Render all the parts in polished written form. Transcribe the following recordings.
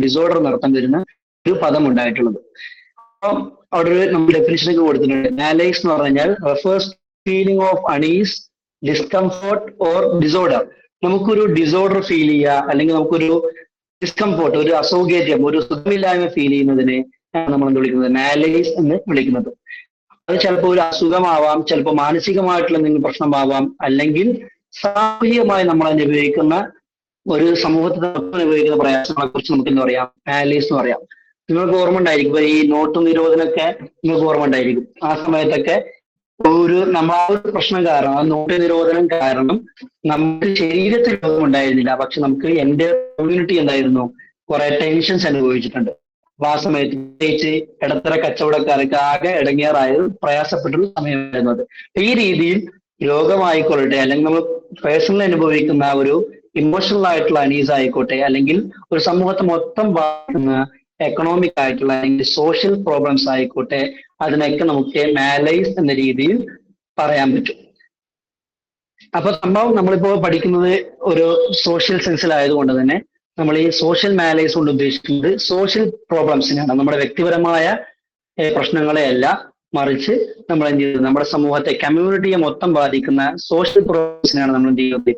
Disorder നടത്താൻ വരുന്ന ഒരു പദം ഉണ്ടായിട്ടുള്ളത്. അപ്പോൾ അവിടെ ഒരു നമ്മൾ ഡെഫിനിഷനൊക്കെ കൊടുത്തിട്ടുണ്ട്. മാലൈസ് എന്ന് പറഞ്ഞാൽ refers feeling of unease, discomfort or disorder. നമുക്കൊരു ഡിസോർഡർ ഫീൽ ചെയ്യുക, അല്ലെങ്കിൽ നമുക്കൊരു ഡിസ്കംഫോർട്ട്, ഒരു അസൗകര്യം, ഒരു സുഖമില്ലായ്മ ഫീൽ ചെയ്യുന്നതിനെ നമ്മൾ എന്ത് വിളിക്കുന്നത്? മാലൈസ് എന്ന് വിളിക്കുന്നത്. അത് ചിലപ്പോൾ ഒരു അസുഖമാവാം, ചിലപ്പോൾ മാനസികമായിട്ടുള്ള എന്തെങ്കിലും പ്രശ്നമാവാം, അല്ലെങ്കിൽ സാമൂഹികമായി നമ്മൾ അനുഭവിക്കുന്ന ഒരു സമൂഹത്തിൽ അനുഭവിക്കുന്ന പ്രയാസങ്ങളെ കുറിച്ച് നമുക്ക് എന്താ പറയാം? മാലൈസ് എന്ന് പറയാം. നിങ്ങൾക്ക് ഓർമ്മ ഉണ്ടായിരിക്കും, ഇപ്പൊ ഈ നോട്ട് നിരോധനമൊക്കെ നിങ്ങൾക്ക് ഓർമ്മ ഉണ്ടായിരിക്കും. ആ സമയത്തൊക്കെ നമ്മൾ ആ ഒരു പ്രശ്നം കാരണം, ആ നോട്ട് നിരോധനം കാരണം നമുക്ക് ശരീരത്തിൽ രോഗം ഉണ്ടായിരുന്നില്ല, പക്ഷെ നമുക്ക് എന്റെ കമ്മ്യൂണിറ്റി എന്തായിരുന്നു? കുറെ ടെൻഷൻസ് അനുഭവിച്ചിട്ടുണ്ട്. അപ്പൊ ആ സമയത്ത് പ്രത്യേകിച്ച് ഇടത്തര കച്ചവടക്കാർക്ക് ആകെ ഇടങ്ങേറായത്, പ്രയാസപ്പെട്ടുള്ള സമയമായിരുന്നു അത്. ഈ രീതിയിൽ രോഗമായിക്കൊള്ളട്ടെ, അല്ലെങ്കിൽ നമ്മൾ പേഴ്സണലി അനുഭവിക്കുന്ന ഒരു ഇമോഷണൽ ആയിട്ടുള്ള അനീസ് ആയിക്കോട്ടെ, അല്ലെങ്കിൽ ഒരു സമൂഹത്തെ മൊത്തം ബാധിക്കുന്ന എക്കണോമിക് ആയിട്ടുള്ള അല്ലെങ്കിൽ സോഷ്യൽ പ്രോബ്ലംസ് ആയിക്കോട്ടെ, അതിനൊക്കെ നമുക്ക് മാലൈസ് എന്ന രീതിയിൽ പറയാൻ പറ്റും. അപ്പൊ സംഭവം നമ്മളിപ്പോ പഠിക്കുന്നത് ഒരു സോഷ്യൽ സെൻസിലായതുകൊണ്ട് തന്നെ നമ്മൾ ഈ സോഷ്യൽ മാലൈസ് കൊണ്ട് ഉദ്ദേശിക്കുന്നത് സോഷ്യൽ പ്രോബ്ലംസിനാണ്. നമ്മുടെ വ്യക്തിപരമായ പ്രശ്നങ്ങളെയല്ല, മറിച്ച് നമ്മൾ എന്ത് ചെയ്യുന്നത്? നമ്മുടെ സമൂഹത്തെ, കമ്മ്യൂണിറ്റിയെ മൊത്തം ബാധിക്കുന്ന സോഷ്യൽ പ്രോബ്ലംസിനാണ് നമ്മൾ എന്ത് ചെയ്യുന്നത്?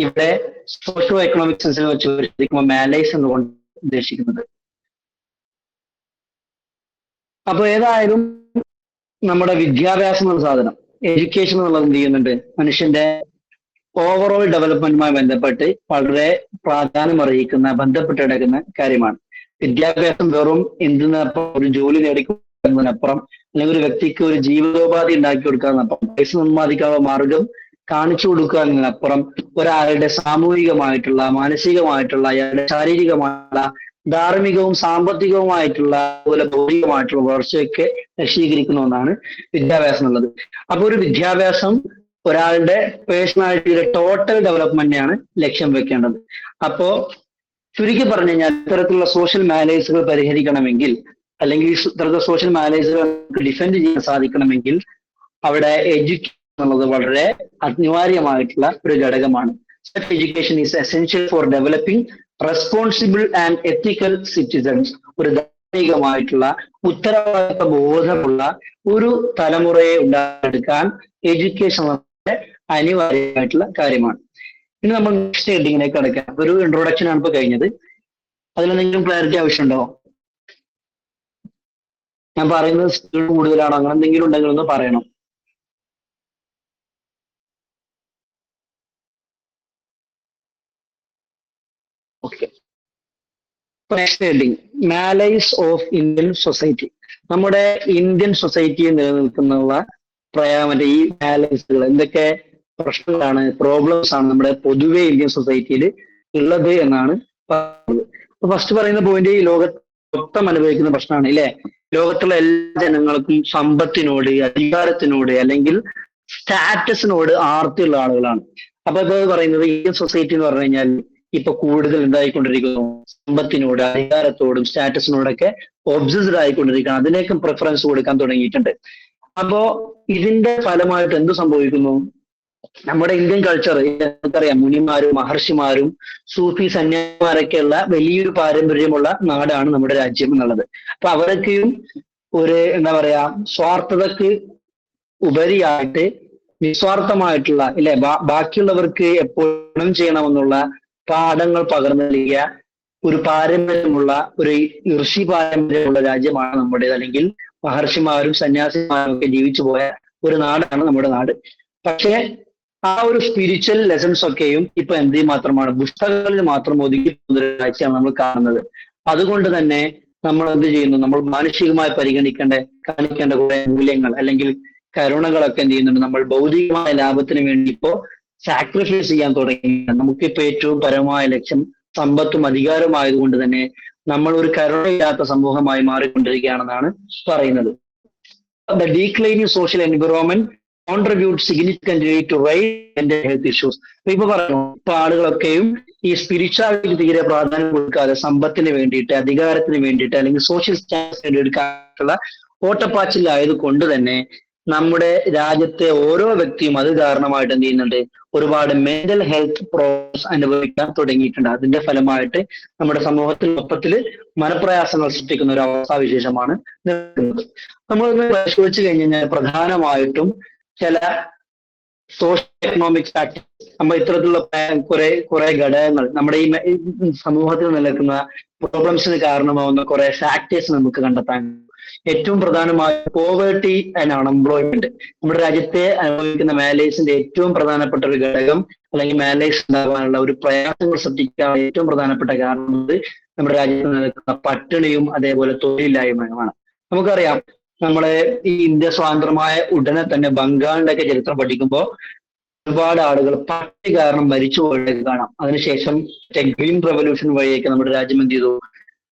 ഇവിടെ സോഷ്യോ എക്കണോമിക് സെൻസിനെ വെച്ച് പരിശോധിക്കുമ്പോൾ മാലൈസ് എന്നുകൊണ്ട് ഉദ്ദേശിക്കുന്നത്. അപ്പൊ ഏതായാലും നമ്മുടെ വിദ്യാഭ്യാസം എന്ന സാധനം, എഡ്യൂക്കേഷൻ എന്നുള്ളത് എന്ത് ചെയ്യുന്നുണ്ട്? മനുഷ്യന്റെ ഓവറോൾ ഡെവലപ്മെന്റുമായി ബന്ധപ്പെട്ട് വളരെ പ്രാധാന്യം അറിയിക്കുന്ന, ബന്ധപ്പെട്ട് കിടക്കുന്ന കാര്യമാണ്. വിദ്യാഭ്യാസം വെറും എന്തിനപ്പുറം ഒരു ജോലി നേടിക്കുന്നതിനപ്പുറം, അല്ലെങ്കിൽ ഒരു വ്യക്തിക്ക് ഒരു ജീവിതോപാധി ഉണ്ടാക്കി കൊടുക്കാന്നപ്പുറം, പൈസ സമ്പാദിക്കാനുള്ള മാർഗം കാണിച്ചു കൊടുക്കുക എന്നതിനപ്പുറം ഒരാളുടെ സാമൂഹികമായിട്ടുള്ള, മാനസികമായിട്ടുള്ള, അയാളുടെ ശാരീരികമായിട്ടുള്ള, ധാർമ്മികവും സാമ്പത്തികവുമായിട്ടുള്ള, അതുപോലെ ഭൗതികമായിട്ടുള്ള വളർച്ചയൊക്കെ ലക്ഷീകരിക്കുന്ന ഒന്നാണ് വിദ്യാഭ്യാസം എന്നുള്ളത്. അപ്പൊ ഒരു വിദ്യാഭ്യാസം ഒരാളുടെ പേഴ്സണാലിറ്റിയുടെ ടോട്ടൽ ഡെവലപ്മെന്റിനെയാണ് ലക്ഷ്യം വെക്കേണ്ടത്. അപ്പോ ചുരുക്കി പറഞ്ഞു കഴിഞ്ഞാൽ ഇത്തരത്തിലുള്ള സോഷ്യൽ മാനേഴ്സുകൾ പരിഹരിക്കണമെങ്കിൽ, അല്ലെങ്കിൽ ഇത്തരത്തിലുള്ള സോഷ്യൽ മാനേഴ്സുകൾ ഡിഫെൻഡ് ചെയ്യാൻ സാധിക്കണമെങ്കിൽ അവിടെ എഡ്യൂക്കേഷൻ എന്നുള്ളത് വളരെ അനിവാര്യമായിട്ടുള്ള ഒരു ഘടകമാണ്. Such education is essential for developing responsible and ethical citizens. ഒരു ധാർമ്മികമായിട്ടുള്ള, ഉത്തരവാദിത്ത ബോധമുള്ള ഒരു തലമുറയെ ഉണ്ടാക്കിയെടുക്കാൻ എഡ്യൂക്കേഷൻ വളരെ അനിവാര്യമായിട്ടുള്ള കാര്യമാണ്. ഇനി നമ്മൾ നെക്സ്റ്റ് ഹെഡിങ്ങിലേക്ക് കടക്കാം. ഒരു ഇൻട്രൊഡക്ഷൻ ആണ് ഇപ്പൊ കഴിഞ്ഞത്. അതിലെന്തെങ്കിലും ക്ലാരിറ്റി ആവശ്യമുണ്ടോ? ഞാൻ പറയുന്നത് സ്പീഡ് കൂടുതലാണോ, അങ്ങനെ എന്തെങ്കിലും ഉണ്ടെങ്കിൽ ഒന്ന് പറയണം. Okay. Next heading, malaise of Indian society. നമ്മുടെ ഇന്ത്യൻ സൊസൈറ്റിയിൽ നിലനിൽക്കുന്ന മറ്റേ ഈ മാലൈസുകൾ എന്തൊക്കെ പ്രശ്നങ്ങളാണ്, പ്രോബ്ലംസ് ആണ് നമ്മുടെ പൊതുവെ ഇന്ത്യൻ സൊസൈറ്റിയിൽ ഉള്ളത് എന്നാണ് പറയുന്നത്. അപ്പൊ ഫസ്റ്റ് പറയുന്ന പോയിന്റ്, ഈ ലോകത്ത് മൊത്തം അനുഭവിക്കുന്ന പ്രശ്നമാണ് ഇല്ലേ? ലോകത്തുള്ള എല്ലാ ജനങ്ങൾക്കും സമ്പത്തിനോട്, അധികാരത്തിനോട്, അല്ലെങ്കിൽ സ്റ്റാറ്റസിനോട് ആർത്തിയുള്ള ആളുകളാണ്. അപ്പൊ ഇപ്പൊ പറയുന്നത് ഇന്ത്യൻ സൊസൈറ്റി എന്ന് പറഞ്ഞു കഴിഞ്ഞാൽ ഇപ്പൊ കൂടുതൽ എന്തായിക്കൊണ്ടിരിക്കുന്നു? സമ്പത്തിനോട്, അധികാരത്തോടും സ്റ്റാറ്റസിനോടൊക്കെ ഒബ്സസ്ഡ് ആയിക്കൊണ്ടിരിക്കുകയാണ്. അതിനേക്കും പ്രിഫറൻസ് കൊടുക്കാൻ തുടങ്ങിയിട്ടുണ്ട്. അപ്പോ ഇതിന്റെ ഫലമായിട്ട് എന്ത് സംഭവിക്കുന്നു? നമ്മുടെ ഇന്ത്യൻ കൾച്ചർ നമുക്കറിയാം, മുനിമാരും മഹർഷിമാരും സൂഫി സന്യാസിമാരൊക്കെയുള്ള വലിയൊരു പാരമ്പര്യമുള്ള നാടാണ് നമ്മുടെ രാജ്യം എന്നുള്ളത്. അപ്പൊ അവരൊക്കെയും ഒരു എന്താ പറയാ, സ്വാർത്ഥതക്ക് ഉപരിയായിട്ട് നിസ്വാർത്ഥമായിട്ടുള്ള ഇല്ലേ, ബാക്കിയുള്ളവർക്ക് എപ്പോഴും ചെയ്യണമെന്നുള്ള പാഠങ്ങൾ പകർന്നു നൽകിയ ഒരു പാരമ്പര്യമുള്ള, ഒരു ഋഷി പാരമ്പര്യമുള്ള രാജ്യമാണ് നമ്മുടേത്. അല്ലെങ്കിൽ മഹർഷിമാരും സന്യാസിമാരും ഒക്കെ ജീവിച്ചു പോയ ഒരു നാടാണ് നമ്മുടെ നാട്. പക്ഷേ ആ ഒരു സ്പിരിച്വൽ ലെസൺസ് ഒക്കെയും ഇപ്പൊ എന്ത് മാത്രമാണ്, പുസ്തകങ്ങളിൽ മാത്രം ഒതുക്കി കാഴ്ചയാണ് നമ്മൾ കാണുന്നത്. അതുകൊണ്ട് തന്നെ നമ്മൾ എന്ത് ചെയ്യുന്നു? നമ്മൾ മാനുഷികമായി കാണിക്കേണ്ട കുറെ മൂല്യങ്ങൾ അല്ലെങ്കിൽ കരുണകളൊക്കെ എന്ത് ചെയ്യുന്നുണ്ട്? നമ്മൾ ഭൗതികമായ ലാഭത്തിന് വേണ്ടി ഇപ്പോ സാക്രിഫൈസ് ചെയ്യാൻ തുടങ്ങി. നമുക്കിപ്പോ ഏറ്റവും പരമമായ ലക്ഷ്യം സമ്പത്തും അധികാരവും ആയതുകൊണ്ട് തന്നെ നമ്മൾ ഒരു കരുണയില്ലാത്ത സമൂഹമായി മാറിക്കൊണ്ടിരിക്കുകയാണെന്നാണ് പറയുന്നത്. The declining social environment contributes significantly to rise mental health issues. ഇപ്പൊ പറയുന്നു, ഇപ്പൊ ആളുകളൊക്കെയും ഈ സ്പിരിച്വാലിറ്റി തീരെ പ്രാധാന്യം കൊടുക്കാതെ സമ്പത്തിന് വേണ്ടിയിട്ട്, അധികാരത്തിന് വേണ്ടിയിട്ട്, അല്ലെങ്കിൽ സോഷ്യൽ സ്റ്റാറ്റസിന് വേണ്ടി എടുക്കാനുള്ള ഓട്ടപ്പാച്ചിലായത് കൊണ്ട് തന്നെ നമ്മുടെ രാജ്യത്തെ ഓരോ വ്യക്തിയും അത് കാരണമായിട്ട് എന്ത് ചെയ്യുന്നുണ്ട്, ഒരുപാട് മെന്റൽ ഹെൽത്ത് പ്രോബ്ലംസ് അനുഭവിക്കാൻ തുടങ്ങിയിട്ടുണ്ട്. അതിന്റെ ഫലമായിട്ട് നമ്മുടെ സമൂഹത്തിൽ മൊത്തത്തിൽ മനപ്രയാസങ്ങൾ സൃഷ്ടിക്കുന്ന ഒരു അവസ്ഥാവിശേഷമാണ് നിൽക്കുന്നത്. നമ്മൾ പരിശോധിച്ചു കഴിഞ്ഞാൽ പ്രധാനമായിട്ടും ചില സോഷ്യോ എക്കണോമിക് ഫാക്ടേഴ്സ്, നമ്മൾ ഇത്തരത്തിലുള്ള കുറെ ഘടകങ്ങൾ നമ്മുടെ ഈ സമൂഹത്തിൽ നിലനിൽക്കുന്ന പ്രോബ്ലംസിന് കാരണമാവുന്ന കുറെ ഫാക്ടേഴ്സ് നമുക്ക് കണ്ടെത്താൻ. ഏറ്റവും പ്രധാനമായ പോവേർട്ടി ആൻഡ് അൺഎംപ്ലോയ്മെന്റ്. നമ്മുടെ രാജ്യത്തെ അനുഭവിക്കുന്ന മാലേഴ്സിന്റെ ഏറ്റവും പ്രധാനപ്പെട്ട ഒരു ഘടകം, അല്ലെങ്കിൽ മാലേഴ്സ് ഉണ്ടാകാനുള്ള ഒരു പ്രയാസങ്ങൾ സൃഷ്ടിക്കാൻ ഏറ്റവും പ്രധാനപ്പെട്ട കാരണം നമ്മുടെ രാജ്യത്ത് നിലനിൽക്കുന്ന പട്ടിണിയും അതേപോലെ തൊഴിലില്ലായ്മയുമാണ്. നമുക്കറിയാം, നമ്മളെ ഈ ഇന്ത്യ സ്വതന്ത്രമായ ഉടനെ തന്നെ ബംഗാളിന്റെ ഒക്കെ ചരിത്രം പഠിക്കുമ്പോൾ ഒരുപാട് ആളുകൾ പട്ടിണി കാരണം മരിച്ചു പോയത് കാണാം. അതിനുശേഷം ഗ്രീൻ റെവല്യൂഷൻ വഴിയൊക്കെ നമ്മുടെ രാജ്യം എന്ത് ചെയ്തു,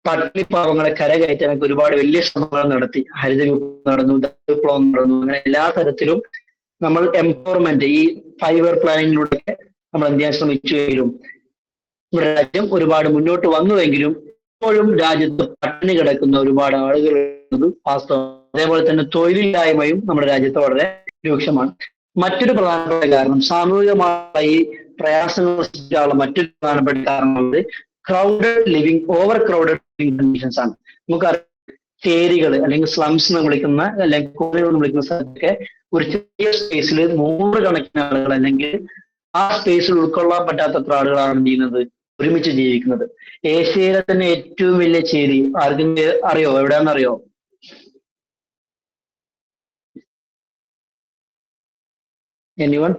പട്ടിണി പാവങ്ങളെ കരകയറ്റാനൊക്കെ ഒരുപാട് വലിയ ശ്രമങ്ങൾ നടത്തി. ഹരിത വിപ്ലവം നടന്നു, വിപ്ലവം നടന്നു. അങ്ങനെ എല്ലാ തരത്തിലും നമ്മൾ എംപവർമെന്റ്, ഈ 5 ഇയർ പ്ലാനിങ്ങിലൂടെ നമ്മൾ എന്ത് ചെയ്യാൻ ശ്രമിച്ചുവെങ്കിലും നമ്മുടെ രാജ്യം ഒരുപാട് മുന്നോട്ട് വന്നുവെങ്കിലും ഇപ്പോഴും രാജ്യത്ത് പട്ടിണി കിടക്കുന്ന ഒരുപാട് ആളുകൾ വാസ്തവം. അതേപോലെ തന്നെ തൊഴിലില്ലായ്മയും നമ്മുടെ രാജ്യത്ത് വളരെ രൂക്ഷമാണ്. മറ്റൊരു പ്രധാനപ്പെട്ട കാരണം, സാമൂഹികമായ ഈ പ്രയാസങ്ങൾ സൃഷ്ടിക്കാനുള്ള മറ്റൊരു പ്രധാനപ്പെട്ട കാരണം crowded living, over crowded living conditions ആണ്. നമുക്കറിയാം, ചേരികൾ അല്ലെങ്കിൽ സ്ലംസ് എന്ന് വിളിക്കുന്ന, അല്ലെങ്കിൽ കോളനികൾ എന്ന് വിളിക്കുന്ന സ്ഥലത്തൊക്കെ ഒരു ചെറിയ സ്പേസിൽ 100 കണക്കിന് ആളുകൾ, അല്ലെങ്കിൽ ആ സ്പേസിൽ ഉൾക്കൊള്ളാൻ പറ്റാത്തത്ര ആളുകളാണ് ചെയ്യുന്നത്, ഒരുമിച്ച് ജീവിക്കുന്നത്. ഏഷ്യയിലെ തന്നെ ഏറ്റവും വലിയ ചേരി ആർക്കും അറിയോ? എവിടെയാണെന്നറിയോ? എനിവൺ?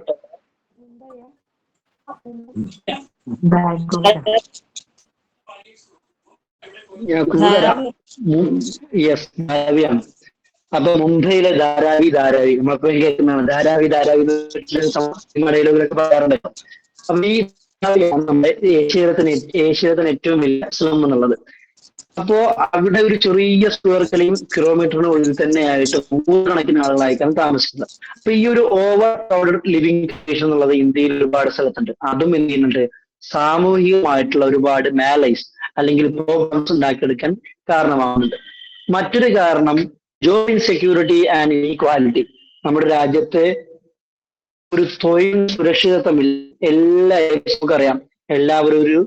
യെസ്, ധാരാവിയാണ്. അപ്പൊ മുംബൈയിലെ ധാരാവി നമ്മളിപ്പോ കേൾക്കുന്നതാണ്. ധാരാവി സിനിമയിലൊക്കെ പറയാറുണ്ടല്ലോ. അപ്പൊ ഈ നമ്മുടെ ഏഷ്യയിലെ ഏറ്റവും വലിയ സ്ലം എന്നുള്ളത്. അപ്പോ അവിടെ ഒരു ചെറിയ സ്ക്വയർ കിലോമീറ്ററിനുള്ളിൽ തന്നെയായിട്ട് 100 കണക്കിന് ആളുകളായിട്ടാണ് താമസിക്കുന്നത്. അപ്പൊ ഈ ഒരു ഓവർ ക്രൗഡഡ് ലിവിംഗ് കണ്ടീഷൻ എന്നുള്ളത് ഇന്ത്യയിൽ ഒരുപാട് സ്ഥലത്തുണ്ട്. അതും എന്ത് ചെയ്യുന്നുണ്ട്, സാമൂഹികമായിട്ടുള്ള ഒരുപാട് മാലൈസ് അല്ലെങ്കിൽ പ്രോബ്ലംസ് ഉണ്ടാക്കിയെടുക്കാൻ കാരണമാകുന്നുണ്ട്. മറ്റൊരു കാരണം ജോബ് ഇൻസെക്യൂരിറ്റി ആൻഡ് ഇനീക്വാലിറ്റി. നമ്മുടെ രാജ്യത്തെ ഒരു തൊഴിൽ സുരക്ഷിതത്വമില്ല. നമുക്കറിയാം, എല്ലാവരും ഒരു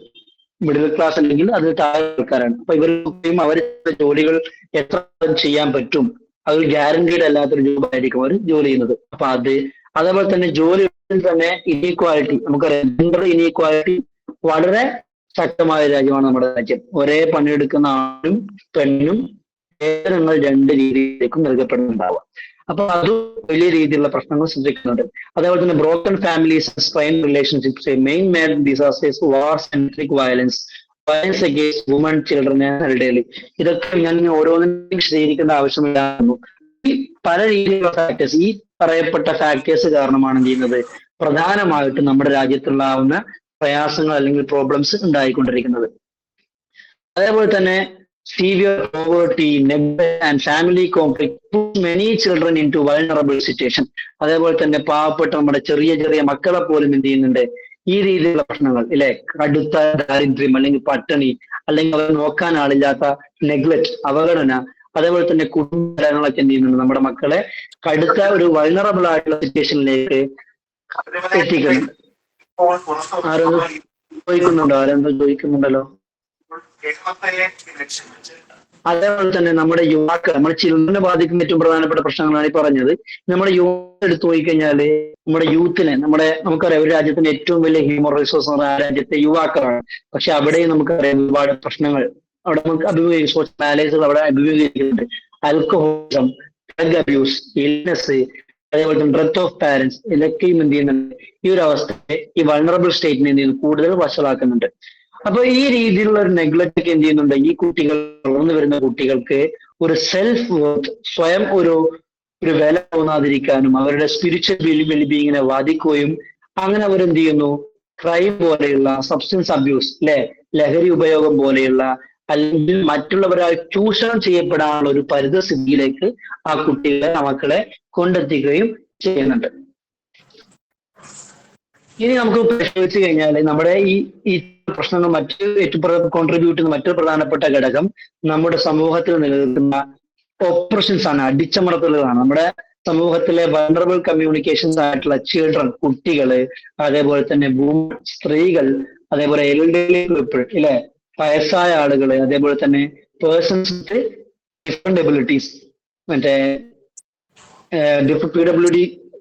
മിഡിൽ ക്ലാസ് അല്ലെങ്കിൽ അതിൽ താഴെ ആൾക്കാരാണ്. അപ്പൊ ഇവർക്കും അവരുടെ ജോലികൾ എത്ര ചെയ്യാൻ പറ്റും, അതൊരു ഗ്യാരണ്ടീഡ് അല്ലാത്തൊരു ജോബായിരിക്കും അവർ ജോലി ചെയ്യുന്നത്. അപ്പൊ അതേപോലെ തന്നെ ജോലിയിൽ തന്നെ ഇനീക്വാലിറ്റി, നമുക്കറിയാം, ജെൻഡർ ഇനീക്വാലിറ്റി വളരെ ശക്തമായ രാജ്യമാണ് നമ്മുടെ രാജ്യം. ഒരേ പണിയെടുക്കുന്ന ആണും പെണ്ണും വേതനങ്ങൾ 2 രീതിയിലേക്കും നൽകപ്പെടുന്നുണ്ടാവുക. അപ്പൊ അത് വലിയ രീതിയിലുള്ള പ്രശ്നങ്ങൾ സൃഷ്ടിക്കുന്നുണ്ട്. അതേപോലെ തന്നെ broken families, strained relationships, main made disasters, wars, ethnic violence against woman, children and elderly. ഇതൊക്കെ ഞാൻ ഓരോന്നിനും വിശദീകരിക്കേണ്ട ആവശ്യമില്ലായിരുന്നു. ഈ പല രീതിയിലുള്ള ഫാക്ടേഴ്സ്, ഈ പറയപ്പെട്ട ഫാക്ടേഴ്സ് കാരണമാണ് ചെയ്യുന്നത് പ്രധാനമായിട്ടും നമ്മുടെ രാജ്യത്തുണ്ടാവുന്ന പ്രയാസങ്ങൾ അല്ലെങ്കിൽ പ്രോബ്ലംസ് ഉണ്ടായിക്കൊണ്ടിരിക്കുന്നത്. അതേപോലെ തന്നെ severe poverty, neglect and family conflict push many children into vulnerable situation. അതേപോലെ തന്നെ പാവപ്പെട്ട നമ്മുടെ ചെറിയ ചെറിയ മക്കളെ പോലും എന്ത് ചെയ്യുന്നുണ്ട്, ഈ രീതിയിലുള്ള പ്രശ്നങ്ങൾ ഇല്ലേ, കടുത്ത ദാരിദ്ര്യം അല്ലെങ്കിൽ പട്ടിണി, അല്ലെങ്കിൽ അവർ നോക്കാൻ ആളില്ലാത്ത നെഗ്ലക്ട്, അവഗണന, അതേപോലെ തന്നെ കുടുംബങ്ങളൊക്കെ എന്ത് ചെയ്യുന്നുണ്ട്, നമ്മുടെ മക്കളെ കടുത്ത ഒരു വൾണറബിൾ ആയിട്ടുള്ള സിറ്റുവേഷനിലേക്ക് എത്തിക്കുന്നു. ആരെന്തോ ചോദിക്കുന്നുണ്ടല്ലോ. അതേപോലെ തന്നെ നമ്മുടെ യുവാക്കൾ, നമ്മുടെ ചിൽഡ്രനെ ബാധിക്കുന്ന ഏറ്റവും പ്രധാനപ്പെട്ട പ്രശ്നങ്ങളാണ് ഈ പറഞ്ഞത്. നമ്മുടെ യുവ എടുത്തു പോയിക്കഴിഞ്ഞാല് നമ്മുടെ യൂത്തിനെ, നമുക്കറിയാം, ഒരു രാജ്യത്തിന്റെ ഏറ്റവും വലിയ ഹ്യൂമൻ റിസോഴ്സ് എന്ന് പറയുന്ന രാജ്യത്തെ യുവാക്കളാണ്. പക്ഷെ അവിടെയും നമുക്കറിയാം ഒരുപാട് പ്രശ്നങ്ങൾ അവിടെ നമുക്ക് അഭിമുഖീകരിക്കും. മാലേഴ്സുകൾ അവിടെ അഭിമുഖീകരിക്കുന്നുണ്ട്. ആൽക്കഹോളിസം, ഡ്രഗ് അബ്യൂസ്, ഇൽനെസ്, അതേപോലെ തന്നെ ഡെത്ത് ഓഫ് പാരന്റ്സ്, ഇതൊക്കെയും എന്ത് ചെയ്യുന്നുണ്ട്, ഈ ഒരു അവസ്ഥയെ, ഈ വൾണറബിൾ സ്റ്റേറ്റിനെ എന്ത് ചെയ്യുന്നു, കൂടുതൽ വഷളാക്കുന്നുണ്ട്. അപ്പൊ ഈ രീതിയിലുള്ള ഒരു നെഗ്ലക്ട് ഒക്കെ എന്ത് ചെയ്യുന്നുണ്ട്, ഈ കുട്ടികൾ, വളർന്നു വരുന്ന കുട്ടികൾക്ക് ഒരു സെൽഫ് വർത്ത്, സ്വയം ഒരു വില തോന്നാതിരിക്കാനും അവരുടെ സ്പിരിച്വൽ വെൽബീയിങ്ങിനെ ബാധിക്കുകയും അങ്ങനെ അവരെന്ത് ചെയ്യുന്നു, ക്രൈം പോലെയുള്ള, സബ്സ്റ്റൻസ് അബ്യൂസ് ലഹരി ഉപയോഗം പോലെയുള്ള, അല്ലെങ്കിൽ മറ്റുള്ളവരാൽ ചൂഷണം ചെയ്യപ്പെടാനുള്ള ഒരു പരിതസ്ഥിതിയിലേക്ക് ആ കുട്ടികളെ, മക്കളെ കൊണ്ടെത്തിക്കുകയും ചെയ്യുന്നുണ്ട്. ഇനി നമുക്ക് പരിശോധിച്ചു കഴിഞ്ഞാൽ നമ്മുടെ ഈ പ്രശ്നങ്ങൾ കോൺട്രിബ്യൂട്ട് ചെയ്യുന്ന മറ്റൊരു പ്രധാനപ്പെട്ട ഘടകം നമ്മുടെ സമൂഹത്തിൽ നിലനിൽക്കുന്ന ഒപ്രഷൻസ് ആണ്, അടിച്ചമർത്തലുകളാണ്. നമ്മുടെ സമൂഹത്തിലെ വൾണറബിൾ കമ്മ്യൂണിക്കേഷൻസ് ആയിട്ടുള്ള ചിൽഡ്രൻ, കുട്ടികള്, അതേപോലെ തന്നെ സ്ത്രീകൾ, അതേപോലെ എൽഡർലി പീപ്പിൾ ഇല്ലെ, വയസ്സായ ആളുകള്, അതേപോലെ തന്നെ പേഴ്സൺസ് വിത്ത് ഡിഫറെന്റ് എബിലിറ്റീസ്, മറ്റേ PWD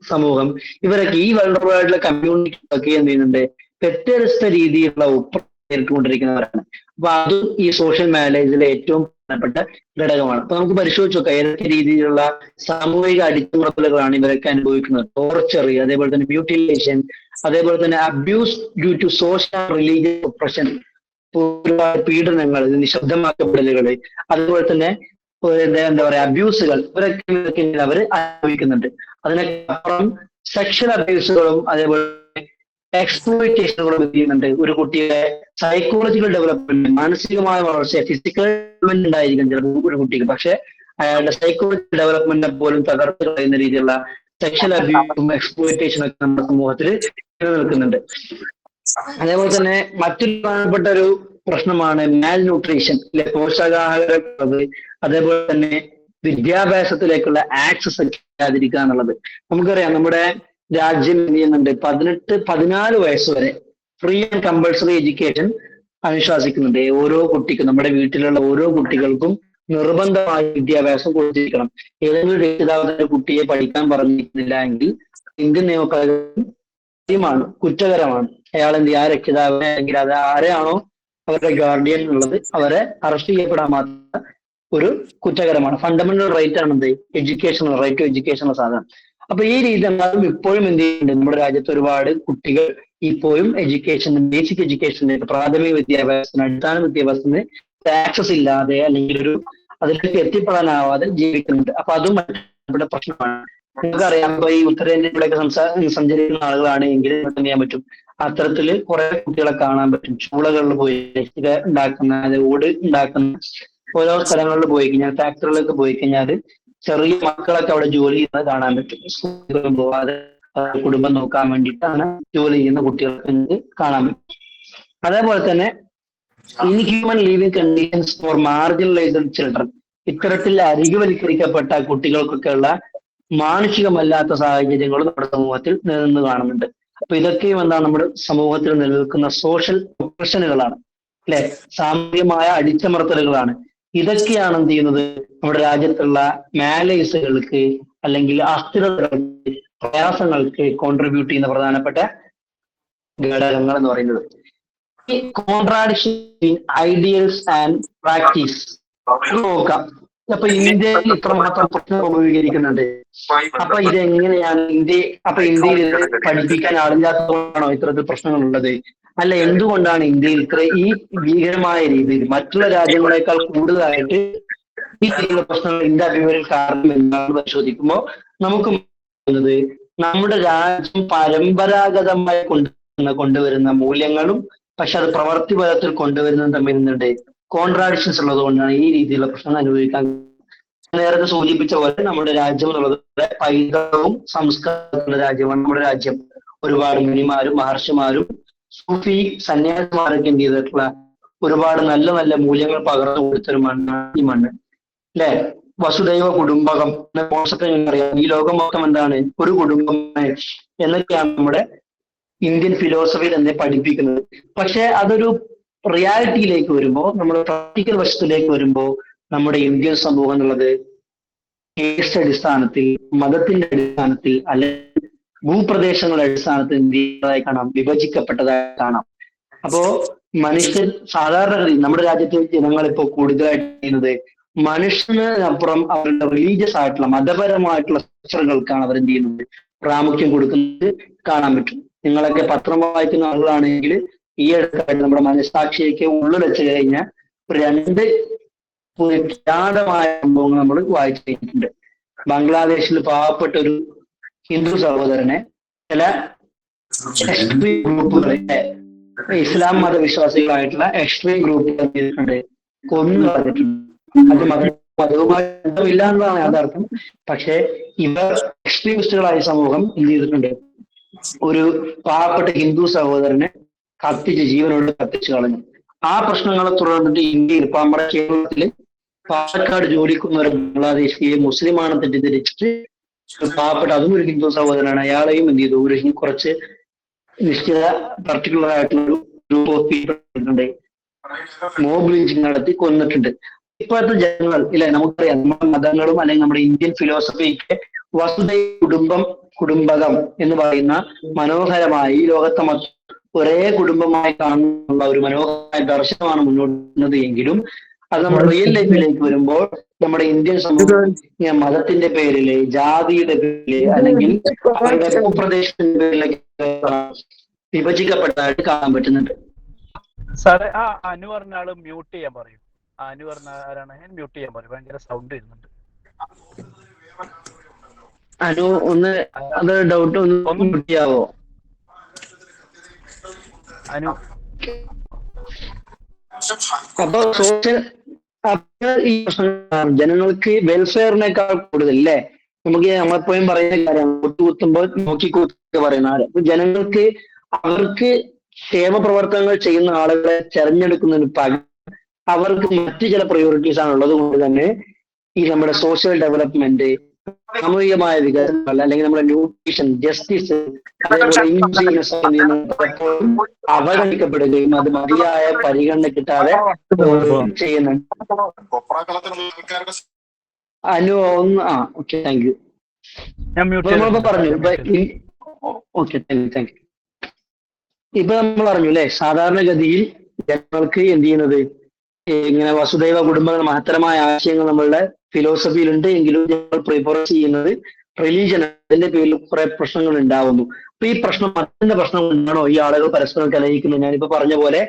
സമൂഹം, ഇവരൊക്കെ ഈ വൾണറബിൾ ആയിട്ടുള്ള കമ്മ്യൂണിറ്റികളൊക്കെ എന്ത് ചെയ്യുന്നുണ്ട്, വ്യത്യസ്ത രീതിയിലുള്ള നേരിട്ടുകൊണ്ടിരിക്കുന്നവരാണ്. അപ്പൊ അതും ഈ സോഷ്യൽ മാനേജിലെ ഏറ്റവും പ്രധാനപ്പെട്ട ഘടകമാണ്. അപ്പൊ നമുക്ക് പരിശോധിച്ച് നോക്കാം ഏതൊക്കെ രീതിയിലുള്ള സാമൂഹിക അടിച്ചമർത്തലുകളാണ് ഇവരൊക്കെ അനുഭവിക്കുന്നത്. ടോർച്ചർ, അതേപോലെ തന്നെ മ്യൂട്ടിലേഷൻ, അതേപോലെ തന്നെ abuse due to social religious oppression, ഒരുപാട് പീഡനങ്ങൾ, നിശബ്ദമാക്കപ്പെടലുകൾ, അതുപോലെ തന്നെ എന്താ പറയാ അബ്യൂസുകൾ, ഇവരൊക്കെ അവർ അനുഭവിക്കുന്നുണ്ട്. അതിനൊക്കെ അപ്പുറം സെക്ഷൽ അബ്യൂസുകളും അതേപോലെ എക്സ്പ്ലോയിറ്റേഷനുകളും ചെയ്യുന്നുണ്ട്. ഒരു കുട്ടിയുടെ സൈക്കോളജിക്കൽ ഡെവലപ്മെന്റ്, മാനസികമായ വളർച്ച, ഫിസിക്കൽ ഡെവലപ്മെന്റ് ഉണ്ടായിരിക്കും ചിലപ്പോൾ ഒരു കുട്ടിക്ക്, പക്ഷെ അയാളുടെ സൈക്കോളജിക്കൽ ഡെവലപ്മെന്റിനെ പോലും തകർത്ത് കളയുന്ന രീതിയിലുള്ള സെക്ഷൽ അബ്യൂസും എക്സ്പ്ലോയിറ്റേഷനും ഒക്കെ നമ്മുടെ സമൂഹത്തിൽ നിലനിൽക്കുന്നുണ്ട്. അതേപോലെ തന്നെ മറ്റൊരു പ്രധാനപ്പെട്ട ഒരു പ്രശ്നമാണ് മാൽ ന്യൂട്രീഷൻ, പോഷകാഹാരക്കുറവ്, അതേപോലെ തന്നെ വിദ്യാഭ്യാസത്തിലേക്കുള്ള ആക്സസ് ഇല്ലാതിരിക്കുക എന്നുള്ളത്. നമുക്കറിയാം നമ്മുടെ രാജ്യം എന്ത് ചെയ്യുന്നുണ്ട്, 14 വയസ്സ് വരെ ഫ്രീ ആൻഡ് കമ്പൾസറി എഡ്യൂക്കേഷൻ അനുശാസിക്കുന്നുണ്ട്. ഓരോ കുട്ടിക്കും, നമ്മുടെ വീട്ടിലുള്ള ഓരോ കുട്ടികൾക്കും നിർബന്ധമായ വിദ്യാഭ്യാസം കൊടുത്തിരിക്കണം. ഏതെങ്കിലും രക്ഷിതാവിന്റെ കുട്ടിയെ പഠിക്കാൻ പറഞ്ഞിരിക്കുന്നില്ല എങ്കിൽ ഇന്ത്യൻ നിയമപ്രകാരം കുറ്റകരമാണ്. അയാൾ എന്ത് ചെയ്യുക, ആ രക്ഷിതാവിനെ അല്ലെങ്കിൽ അത് ആരെയാണോ അവരുടെ ഗാർഡിയൻ എന്നുള്ളത് അവരെ അറസ്റ്റ് ചെയ്യപ്പെടാൻ മാത്രം ഒരു കുറ്റകരമാണ്. ഫണ്ടമെന്റൽ റൈറ്റ് ആണ് എന്ത്, എഡ്യൂക്കേഷൻ, റൈറ്റ് ടു എഡ്യൂക്കേഷൻ സാധനം. അപ്പൊ ഈ രീതി എന്നാലും ഇപ്പോഴും എന്ത് ചെയ്യുന്നുണ്ട്, നമ്മുടെ രാജ്യത്ത് ഒരുപാട് കുട്ടികൾ ഇപ്പോഴും ബേസിക് എഡ്യൂക്കേഷനിലേക്ക്, പ്രാഥമിക വിദ്യാഭ്യാസത്തിന്, അടിസ്ഥാന വിദ്യാഭ്യാസത്തിന് ആക്സസ് ഇല്ലാതെ അല്ലെങ്കിൽ അതിലേക്ക് എത്തിപ്പെടാനാവാതെ ജീവിക്കുന്നുണ്ട്. അപ്പൊ അതും ഇവിടെ പ്രശ്നമാണ്. നമുക്കറിയാം, ഇപ്പൊ ഈ ഉത്തരേന്ത്യയിലൂടെയൊക്കെ സഞ്ചരിക്കുന്ന ആളുകളാണെങ്കിൽ എന്ത് ചെയ്യാൻ പറ്റും, അത്തരത്തില് കുറെ കുട്ടികളെ കാണാൻ പറ്റും. ചൂളകളിൽ പോയി ഉണ്ടാക്കുന്ന, ഓട് ഉണ്ടാക്കുന്ന ഓരോ സ്ഥലങ്ങളിൽ പോയി കഴിഞ്ഞാൽ, ഫാക്ടറികളിലേക്ക് പോയി കഴിഞ്ഞാൽ ചെറിയ മക്കളൊക്കെ അവിടെ ജോലി ചെയ്യുന്നത് കാണാൻ പറ്റും. സ്കൂളുകളിൽ പോവാതെ കുടുംബം നോക്കാൻ വേണ്ടിയിട്ടാണ് ജോലി ചെയ്യുന്ന കുട്ടികൾക്ക് കാണാൻ പറ്റും. അതേപോലെ തന്നെ inhuman living conditions for marginalised children, ഇത്തരത്തിൽ അരികുവൽക്കരിക്കപ്പെട്ട കുട്ടികൾക്കൊക്കെയുള്ള മാനുഷികമല്ലാത്ത സാഹചര്യങ്ങൾ നമ്മുടെ സമൂഹത്തിൽ നിലനിന്ന് കാണുന്നുണ്ട്. അപ്പൊ ഇതൊക്കെയും എന്താണ്, നമ്മുടെ സമൂഹത്തിൽ നിലനിൽക്കുന്ന സോഷ്യൽ ഒപ്രഷനുകളാണ്, അല്ലെ, സാമൂഹികമായ അടിച്ചമർത്തലുകളാണ്. ഇതൊക്കെയാണ് എന്ത് ചെയ്യുന്നത്, നമ്മുടെ രാജ്യത്തുള്ള മാലൈസുകൾക്ക് അല്ലെങ്കിൽ അസ്ഥിരതകൾക്ക്, പ്രയാസങ്ങൾക്ക് കോൺട്രിബ്യൂട്ട് ചെയ്യുന്ന പ്രധാനപ്പെട്ട ഘടകങ്ങൾ എന്ന് പറയുന്നത്. ഈ contradiction in ideals and practice നോക്കാം. അപ്പൊ ഇന്ത്യയിൽ ഇത്രമാത്രം പ്രശ്നം അഭിമുഖീകരിക്കുന്നുണ്ട്. അപ്പൊ ഇതെങ്ങനെയാണ് ഇന്ത്യയിൽ ഇത് പഠിപ്പിക്കാൻ ആളില്ലാത്തതുകൊണ്ടാണോ ഇത്തരത്തിൽ പ്രശ്നങ്ങളുള്ളത്? അല്ല, എന്തുകൊണ്ടാണ് ഇന്ത്യയിൽ ഈ ഭീകരമായ രീതിയിൽ മറ്റുള്ള രാജ്യങ്ങളെക്കാൾ കൂടുതലായിട്ട് ഈ രീതിയിലുള്ള പ്രശ്നങ്ങൾ ഇന്ത്യ അഭിമുഖീകരിക്കാൻ കാരണം എന്താണെന്ന് പരിശോധിക്കുമ്പോൾ നമുക്ക് മനസ്സിലാകുന്നത്, നമ്മുടെ രാജ്യം പരമ്പരാഗതമായി കൊണ്ടുവരുന്ന മൂല്യങ്ങളും പക്ഷെ അത് പ്രവർത്തി പദത്തിൽ കൊണ്ടുവരുന്നതും തമ്മിൽ നിന്നുണ്ട് കോൺട്രാഡിക്ഷൻസ് ഉള്ളത് കൊണ്ടാണ് ഈ രീതിയിലുള്ള പ്രശ്നങ്ങൾ അനുഭവിക്കാൻ. നേരത്തെ സൂചിപ്പിച്ച പോലെ നമ്മുടെ രാജ്യം എന്നുള്ളത് പൈതൃകവും സംസ്കാരമുള്ള രാജ്യമാണ് നമ്മുടെ രാജ്യം. ഒരുപാട് മുനിമാരും മഹർഷിമാരും സൂഫി സന്യാസിമാരൊക്കെ എന്ത് ചെയ്തിട്ടുള്ള ഒരുപാട് നല്ല നല്ല മൂല്യങ്ങൾ പകർന്നു കൊടുത്തൊരു മണ്ണാണ് ഈ മണ്ണ്, അല്ലെ. വസുദൈവ കുടുംബകം എന്ന കോൺസെപ്റ്റ് അറിയാം. ഈ ലോകം മൊത്തം എന്താണ്, ഒരു കുടുംബം എന്നൊക്കെയാണ് നമ്മുടെ ഇന്ത്യൻ ഫിലോസഫി തന്നെ പഠിപ്പിക്കുന്നത്. പക്ഷെ അതൊരു റിയാലിറ്റിയിലേക്ക് വരുമ്പോൾ, നമ്മുടെ പ്രാക്ടിക്കൽ വശത്തിലേക്ക് വരുമ്പോൾ, നമ്മുടെ ഇന്ത്യൻ സമൂഹം എന്നുള്ളത് കേസ് അടിസ്ഥാനത്തിൽ, മതത്തിന്റെ അടിസ്ഥാനത്തിൽ, അല്ലെങ്കിൽ ഭൂപ്രദേശങ്ങളുടെ അടിസ്ഥാനത്തിൽ ഇന്ത്യയായി കാണാം, വിഭജിക്കപ്പെട്ടതായി കാണാം. അപ്പോ മനുഷ്യൻ സാധാരണഗതി നമ്മുടെ രാജ്യത്തെ ജനങ്ങൾ ഇപ്പോൾ കൂടുതലായിട്ട് ചെയ്യുന്നത് മനുഷ്യനപ്പുറം അവരുടെ റിലീജിയസ് ആയിട്ടുള്ള മതപരമായിട്ടുള്ള സ്ട്രക്ചറുകൾക്കാണ് അവർ എന്ത് ചെയ്യുന്നത്, പ്രാമുഖ്യം കൊടുക്കുന്നത് കാണാൻ പറ്റും. നിങ്ങളൊക്കെ പത്രം വായിക്കുന്ന ആളുകളാണെങ്കിൽ ഈ അടുത്തായിട്ട് നമ്മുടെ മനസ്സാക്ഷിയൊക്കെ ഉള്ളിൽ വെച്ച് കഴിഞ്ഞാൽ ഒരു 2 വിഖ്യാതമായ സംഭവങ്ങൾ നമ്മൾ വായിച്ചു കഴിഞ്ഞിട്ടുണ്ട്. ബംഗ്ലാദേശിൽ പാവപ്പെട്ട ഒരു ഹിന്ദു സഹോദരനെ ചില എക്സ്ട്രീം ഗ്രൂപ്പുകളെ, ഇസ്ലാം മതവിശ്വാസികളായിട്ടുള്ള എക്സ്ട്രീം ഗ്രൂപ്പുകൾ കൊന്നു കളഞ്ഞിട്ടുണ്ട്. അത് മതവുമായി ബന്ധമില്ല എന്നതാണ് യാഥാർത്ഥ്യം. പക്ഷെ ഇവർ എക്സ്ട്രീമിസ്റ്റുകളായ സമൂഹം എന്ത് ചെയ്തിട്ടുണ്ട്, ഒരു പാവപ്പെട്ട ഹിന്ദു സഹോദരനെ ജീവനോട് കത്തിച്ചു കളഞ്ഞു. ആ പ്രശ്നങ്ങളെ തുടർന്നിട്ട് ഇന്ത്യയിൽ, ഇപ്പൊ നമ്മുടെ കേരളത്തില് പാലക്കാട് ജോലിക്കുന്ന ഒരു ബംഗ്ലാദേശിയെ മുസ്ലിമാണ് തെറ്റിദ്ധരിച്ചിട്ട് പാവപ്പെട്ട അതും ഒരു ഹിന്ദു സഹോദരനാണ്. അയാളെയും എന്ത് ചെയ്തു, ഒരു കുറച്ച് നിശ്ചിത പർട്ടിക്കുലർ ആയിട്ടുള്ള ഒരു group of people mob lynching നടത്തി കൊന്നിട്ടുണ്ട്. ഇപ്പോഴത്തെ ജനങ്ങൾ ഇല്ലെ, നമുക്കറിയാം നമ്മുടെ മതങ്ങളും അല്ലെങ്കിൽ നമ്മുടെ ഇന്ത്യൻ ഫിലോസഫിക്ക് വസുദൈവ കുടുംബം കുടുംബകം എന്ന് പറയുന്ന മനോഹരമായി ഈ ലോകത്തെ ഒരേ കുടുംബമായി കാണുന്ന ഒരു മനോഹരമായ ദർശനമാണ് മുന്നോട്ട് എങ്കിലും അത് നമ്മുടെ റിയൽ ലൈഫിലേക്ക് വരുമ്പോൾ നമ്മുടെ ഇന്ത്യൻ സമൂഹം മതത്തിന്റെ പേരില്, ജാതിയുടെ പേരില്, അല്ലെങ്കിൽ അവരുടെ ഭൂപ്രദേശത്തിന്റെ പേരിലൊക്കെ വിഭജിക്കപ്പെട്ടതായിട്ട് കാണാൻ പറ്റുന്നുണ്ട്. സാറേ ആ അനു പറഞ്ഞ ആള് മ്യൂട്ട് ചെയ്യാൻ പറയും. അനു പറഞ്ഞ ആരാണ് മ്യൂട്ട് ചെയ്യാൻ പറയും, ഭയങ്കര സൗണ്ട് വരുന്നുണ്ട്. അനു ഒന്ന് അത് ഡൗട്ട് ഒന്ന് മ്യൂട്ട് ചെയ്യാവോ അനു? അപ്പൊ സോഷ്യൽ ഈ പ്രശ്നം ജനങ്ങൾക്ക് വെൽഫെയറിനേക്കാൾ കൂടുതൽ അല്ലേ, നമുക്ക് നമ്മളെപ്പോഴും പറയുന്ന കാര്യമാണ് കുത്തുകുത്തുമ്പോൾ നോക്കിക്കൂത്തൊക്കെ പറയുന്ന ആര്. അപ്പൊ ജനങ്ങൾക്ക് അവർക്ക് ക്ഷേമ പ്രവർത്തനങ്ങൾ ചെയ്യുന്ന ആളുകളെ തെരഞ്ഞെടുക്കുന്നതിന് പകരം അവർക്ക് മറ്റു ചില പ്രയോറിറ്റീസ് ആണ് ഉള്ളത് കൊണ്ട് തന്നെ ഈ നമ്മുടെ സോഷ്യൽ ഡെവലപ്മെന്റ്, സാമൂഹികമായ വികസനങ്ങൾ, അല്ലെങ്കിൽ നമ്മുടെ ന്യൂട്രീഷൻ, ജസ്റ്റിസ്, അവഗണിക്കപ്പെടുകയും അത് മതിയായ പരിഗണന കിട്ടാതെ ചെയ്യുന്നുണ്ട്. അനു ഒന്ന് ഓക്കെ, താങ്ക് യു. നമ്മളിപ്പോ പറഞ്ഞു ഓക്കെ, താങ്ക് യു. ഇപ്പൊ നമ്മൾ പറഞ്ഞു അല്ലെ, സാധാരണഗതിയിൽ ജനങ്ങൾക്ക് എന്ത് ചെയ്യുന്നത് ഇങ്ങനെ വസുദൈവ കുടുംബങ്ങൾ മഹത്തരമായ ആശയങ്ങൾ നമ്മളുടെ ഫിലോസഫിയിലുണ്ട് എങ്കിലും ഞങ്ങൾ പ്രിഫർ ചെയ്യുന്നത് റിലീജിയൻ, അതിന്റെ പേരിൽ കുറെ പ്രശ്നങ്ങൾ ഉണ്ടാവുന്നു. അപ്പൊ ഈ പ്രശ്നം മതത്തിന്റെ പ്രശ്നം കൊണ്ടാണോ ഈ ആളുകൾ പരസ്പരം കലഹിക്കുന്നത്? ഞാനിപ്പോ പറഞ്ഞ പോലെ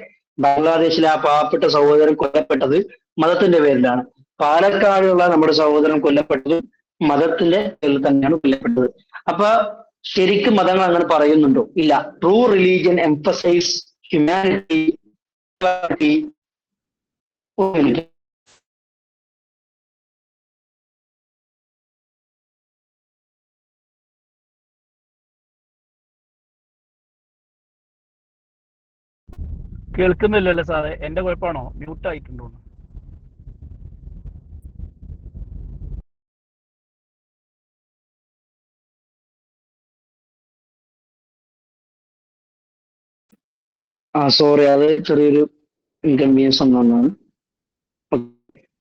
ബംഗ്ലാദേശിലെ ആ പാവപ്പെട്ട സഹോദരൻ കൊല്ലപ്പെട്ടത് മതത്തിന്റെ പേരിലാണ്. പാലക്കാടുള്ള നമ്മുടെ സഹോദരൻ കൊല്ലപ്പെട്ടതും മതത്തിന്റെ പേരിൽ തന്നെയാണ് കൊല്ലപ്പെട്ടത്. അപ്പൊ ശരിക്കും മതങ്ങൾ അങ്ങനെ പറയുന്നുണ്ടോ? ഇല്ല. True religion emphasise humanity. കേൾക്കുന്നില്ലല്ലോ സാറേ, എന്റെ കുഴപ്പമാണോ? മ്യൂട്ട് ആയിട്ടുണ്ടോ? സോറി, അത് ചെറിയൊരു ഇൻകൺവീനിയൻസ് ഒന്നാണ്.